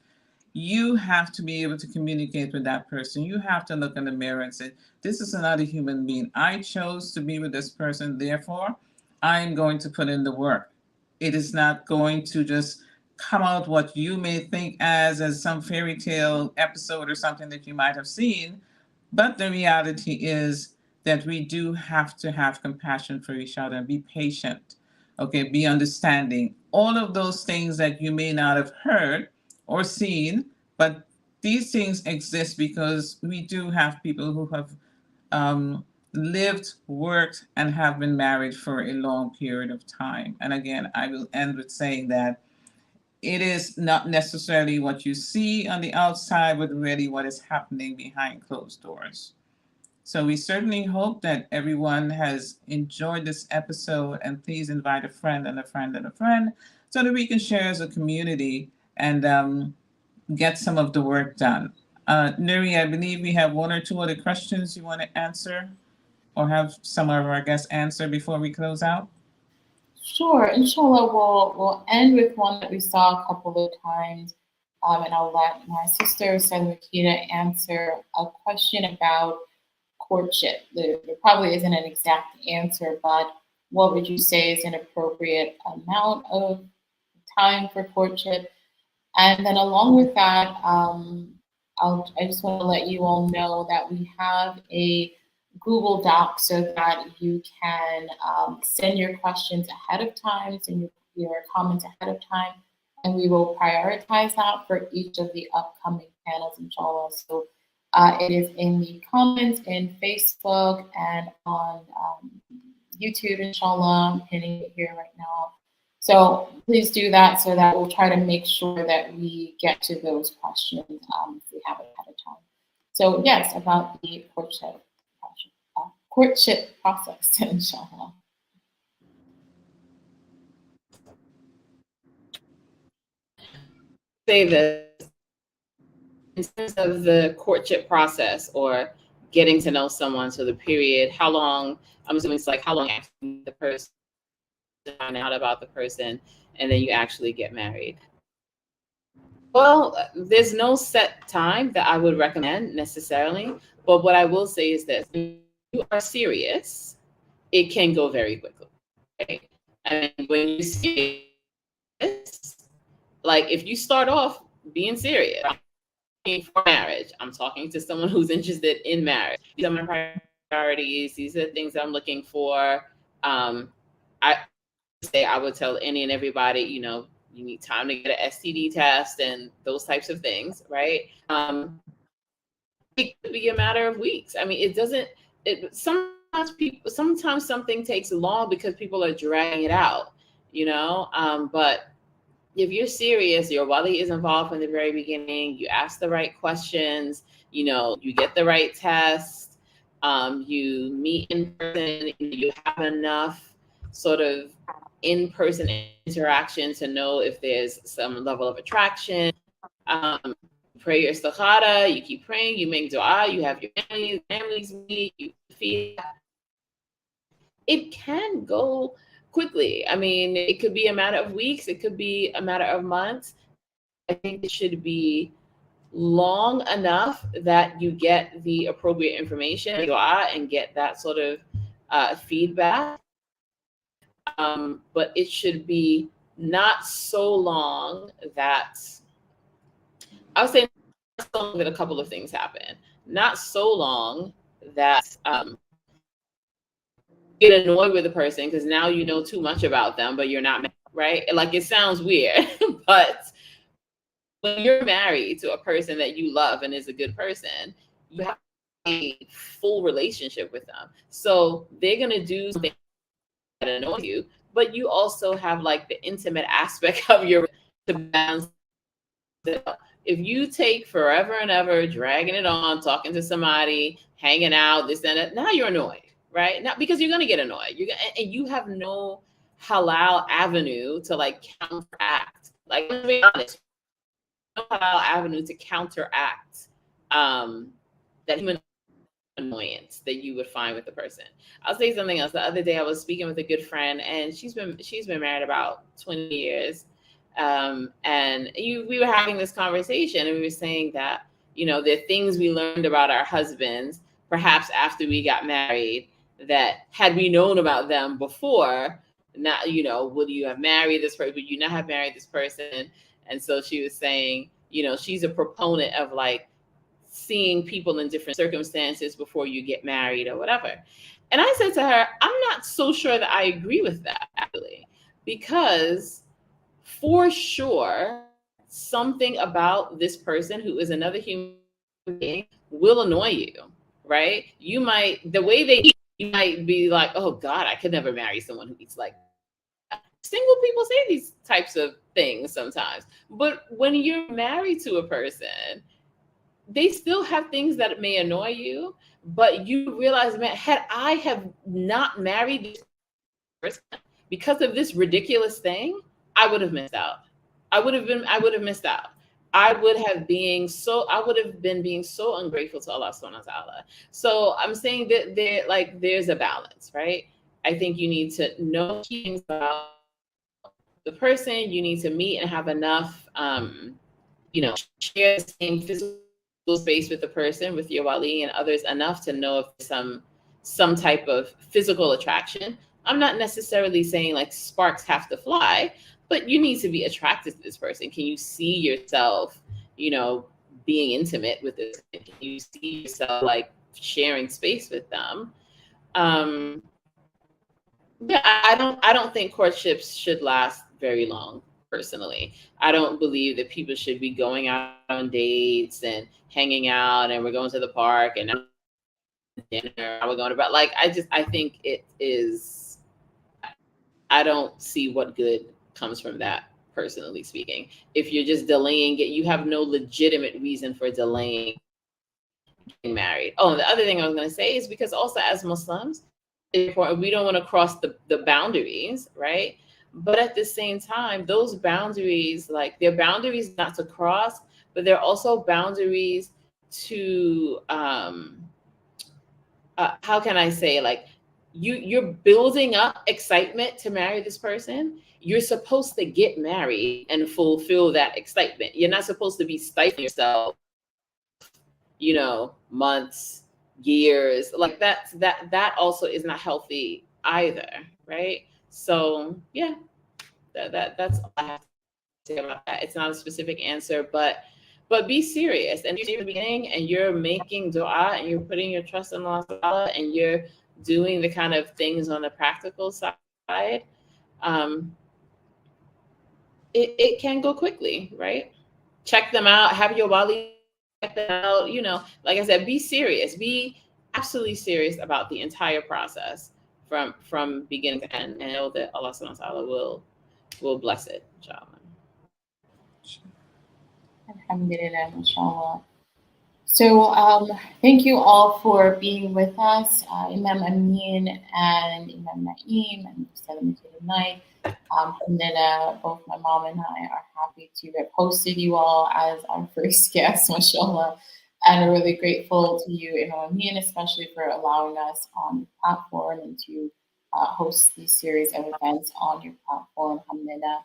You have to be able to communicate with that person. You have to look in the mirror and say, this is another human being. I chose to be with this person, therefore I'm going to put in the work. It is not going to just come out what you may think as some fairy tale episode or something that you might have seen. But the reality is that we do have to have compassion for each other and be patient, okay, be understanding. All of those things that you may not have heard or seen, but these things exist because we do have people who have lived, worked, and have been married for a long period of time. And again, I will end with saying that it is not necessarily what you see on the outside, but really what is happening behind closed doors. So we certainly hope that everyone has enjoyed this episode, and please invite a friend and a friend and a friend so that we can share as a community and get some of the work done. Nuri, I believe we have one or two other questions you want to answer or have some of our guests answer before we close out.
Sure, inshallah, we'll end with one that we saw a couple of times, and I'll let my sister, Makita, answer a question about courtship. There probably isn't an exact answer, but what would you say is an appropriate amount of time for courtship? And then along with that, I just want to let you all know that we have a Google Doc so that you can send your questions ahead of time, send your comments ahead of time. and we will prioritize that for each of the upcoming panels, inshallah. So it is in the comments in Facebook and on YouTube, inshallah. I'm hitting it here right now. So please do that so that we'll try to make sure that we get to those questions if we have it ahead of time. So yes, about the courtship process, inshallah.
Say this in terms of the courtship process or getting to know someone. So the period, how long? I'm assuming it's like how long after the person find out about the person, and then you actually get married. Well, there's no set time that I would recommend necessarily, but what I will say is this: if you are serious, it can go very quickly. Right? I mean, when you see this, like if you start off being serious for marriage, I'm talking to someone who's interested in marriage. These are my priorities. These are the things that I'm looking for. I would tell any and everybody, you know, you need time to get an STD test and those types of things, right? It could be a matter of weeks. I mean, it doesn't. Sometimes something takes long because people are dragging it out, you know. But if you're serious, your wali is involved from the very beginning. You ask the right questions. You know, you get the right test. You meet in person. You have enough sort of in-person interaction to know if there's some level of attraction. Pray your istikhara, you keep praying, you make dua, you have your families meet, you feed. It can go quickly. I mean, it could be a matter of weeks, it could be a matter of months. I think it should be long enough that you get the appropriate information, dua, and get that sort of feedback. But it should be not so long that I would say not so long that a couple of things happen. Not so long that you get annoyed with the person because now you know too much about them, but you're not married, right? Like it sounds weird, but when you're married to a person that you love and is a good person, you have a full relationship with them. So they're gonna do something that annoys you, but you also have like the intimate aspect of your to balance it out. If you take forever and ever dragging it on, talking to somebody, hanging out, this and that, now you're annoyed, right? Not because you're gonna get annoyed. And you have no halal avenue to like counteract. Like, let's be honest, no halal avenue to counteract that human annoyance that you would find with the person. I'll say something else. The other day I was speaking with a good friend, and she's been married about 20 years. We were having this conversation, and we were saying that, you know, there are things we learned about our husbands, perhaps after we got married, that had we known about them before, not, you know, would you have married this person? Would you not have married this person? And so she was saying, you know, she's a proponent of like seeing people in different circumstances before you get married or whatever. And I said to her, I'm not so sure that I agree with that, actually, because for sure, something about this person who is another human being will annoy you, right? You might, the way they eat, you might be like, oh God, I could never marry someone who eats like that. Single people say these types of things sometimes. But when you're married to a person, they still have things that may annoy you, but you realize, man, had I have not married this person because of this ridiculous thing, I would have missed out. I would have missed out. I would have been being so ungrateful to Allah subhanahu wa ta'ala. So I'm saying that there's a balance, right? I think you need to know things about the person. You need to meet and have enough, share the same physical space with the person, with your wali and others, enough to know if some type of physical attraction. I'm not necessarily saying like sparks have to fly, but you need to be attracted to this person. Can you see yourself, being intimate with this? Can you see yourself like sharing space with them? I don't think courtships should last very long. personally. I don't believe that people should be going out on dates and hanging out and we're going to the park and dinner, we're going about, like, I think it is, I don't see what good comes from that, personally speaking. If you're just delaying it, you have no legitimate reason for delaying getting married. Oh, and the other thing I was going to say is because also as Muslims, it's important, we don't want to cross the boundaries, right? But at the same time, those boundaries, like, they're boundaries not to cross, but they're also boundaries to, how can I say, like, you're building up excitement to marry this person. You're supposed to get married and fulfill that excitement. You're not supposed to be stifling yourself, you know, months, years, like that also is not healthy either, right? So yeah, that's all I have to say about that. It's not a specific answer, but be serious. And you're in the beginning and you're making dua and you're putting your trust in Allah and you're doing the kind of things on the practical side, it can go quickly, right? Check them out, have your wali check them out, you know, like I said, be serious, be absolutely serious about the entire process from beginning to end, and know that Allah subhanahu wa ta'ala will bless it, inshallah.
Alhamdulillah, mashallah. So thank you all for being with us, Imam Amin and Imam Naeem and Ustadha tonight. Alhamdulillah, both my mom and I are happy to have hosted you all as our first guests, mashallah. And we're really grateful to you, Imam Amin, especially for allowing us on the platform and to host these series of events on your platform, alhamdulillah.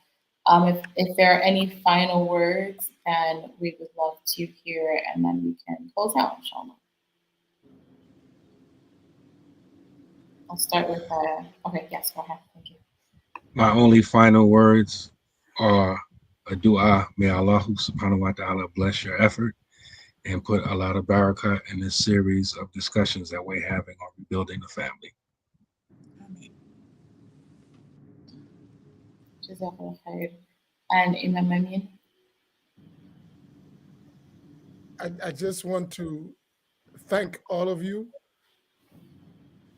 If there are any final words, then we would love to hear, and then we can close out, inshallah. I'll start with, okay, yes, go ahead, thank you.
My only final words are a dua. May Allah subhanahu wa ta'ala bless your effort and put a lot of barakah in this series of discussions that we're having on rebuilding the family.
Jazakallah khair. And Imam Amin?
I just want to thank all of you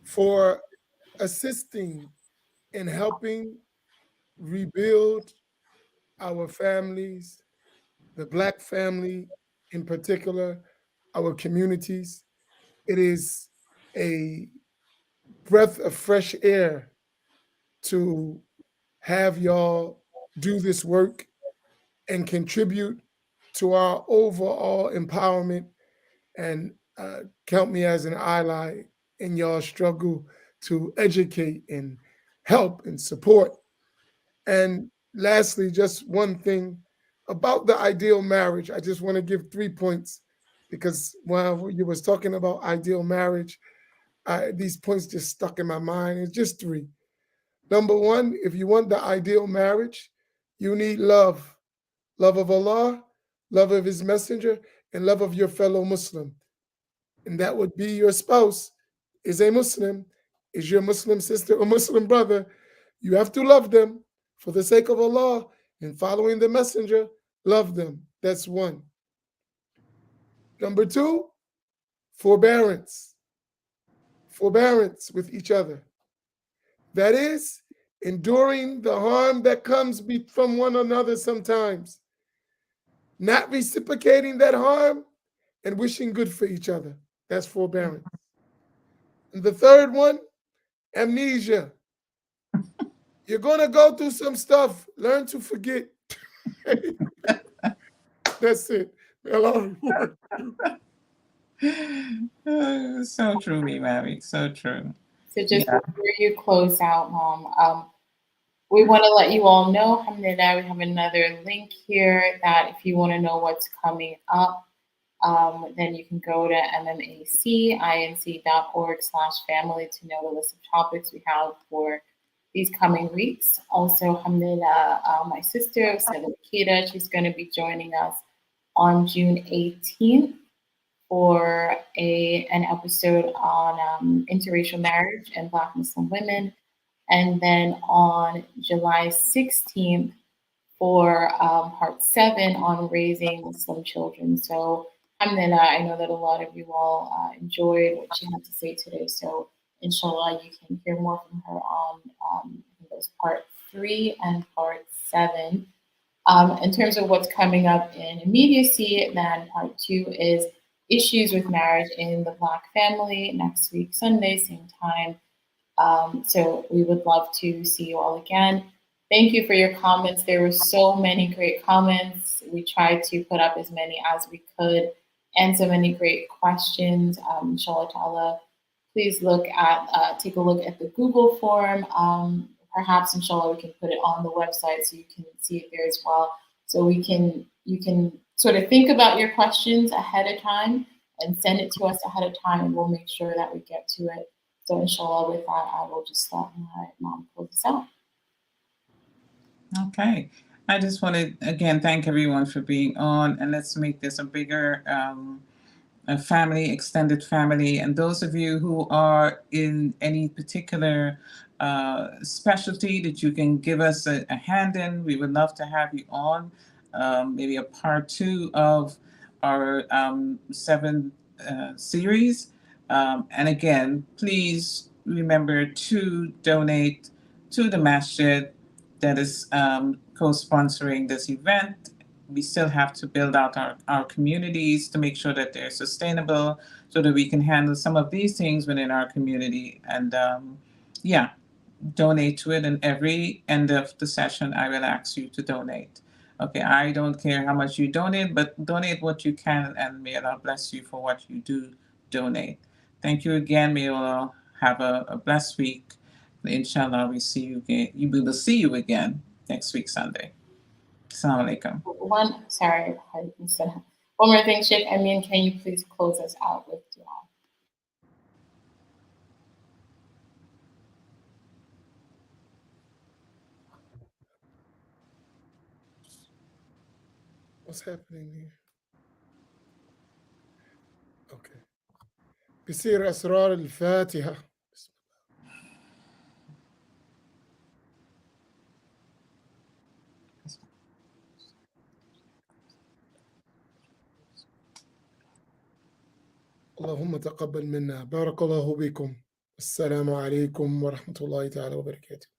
for assisting in helping rebuild our families, the Black family in particular, our communities. It is a breath of fresh air to have y'all do this work and contribute to our overall empowerment, and count me as an ally in y'all struggle to educate and help and support. And lastly, just one thing about the ideal marriage. I just want to give 3 points, because while you was talking about ideal marriage, these points just stuck in my mind. It's just 3. Number 1, if you want the ideal marriage, you need love. Love of Allah, love of his messenger, and love of your fellow Muslim. And that would be your spouse is a Muslim, is your Muslim sister or Muslim brother. You have to love them for the sake of Allah and following the messenger. Love them. That's 1. Number 2, forbearance. Forbearance with each other. That is, enduring the harm that comes from one another sometimes, not reciprocating that harm, and wishing good for each other. That's forbearance. And the third one, amnesia. You're going to go through some stuff. Learn to forget. That's it.
So true, Imam. So true.
So just before you close out, Mom, we want to let you all know, alhamdulillah, we have another link here that if you want to know what's coming up, then you can go to mmacinc.org/family to know the list of topics we have for these coming weeks. Also, alhamdulillah, my sister, Ustadha, she's going to be joining us on June 18th for an episode on interracial marriage and Black Muslim women. And then on July 16th for part 7 on raising Muslim children. So, alhamdulillah, I know that a lot of you all enjoyed what she had to say today. So, inshallah, you can hear more from her on I think it was part 3 and part 7. In terms of what's coming up in immediacy, then part 2 is issues with marriage in the Black family next week, Sunday, same time. So we would love to see you all again. Thank you for your comments. There were so many great comments. We tried to put up as many as we could and so many great questions. Inshallah ta'ala, please take a look at the Google form. Perhaps, inshallah, we can put it on the website so you can see it there as well. So you can sort of think about your questions ahead of time and send it to us ahead of time, and we'll make sure that we get to it. So inshallah, with that, I will just let my mom close this out.
Okay. I just want to, again, thank everyone for being on, and let's make this a bigger a family, extended family. And those of you who are in any particular specialty that you can give us a hand in, we would love to have you on. Maybe a part 2 of our 7 series. And again, please remember to donate to the Masjid that is co-sponsoring this event. We still have to build out our communities to make sure that they're sustainable so that we can handle some of these things within our community. And donate to it. And every end of the session, I will ask you to donate. Okay, I don't care how much you donate, but donate what you can, and may Allah bless you for what you do donate. Thank you again. May Allah have a blessed week. Inshallah, we will see you again next week, Sunday. Assalamu alaikum.
One more thing, Sheikh Amin, can you please close us out with dua?
What's happening here? Okay. بيصير أسرار الفاتحة. اللهم تقبل منا. بارك الله بكم. السلام عليكم ورحمة الله تعالى وبركاته.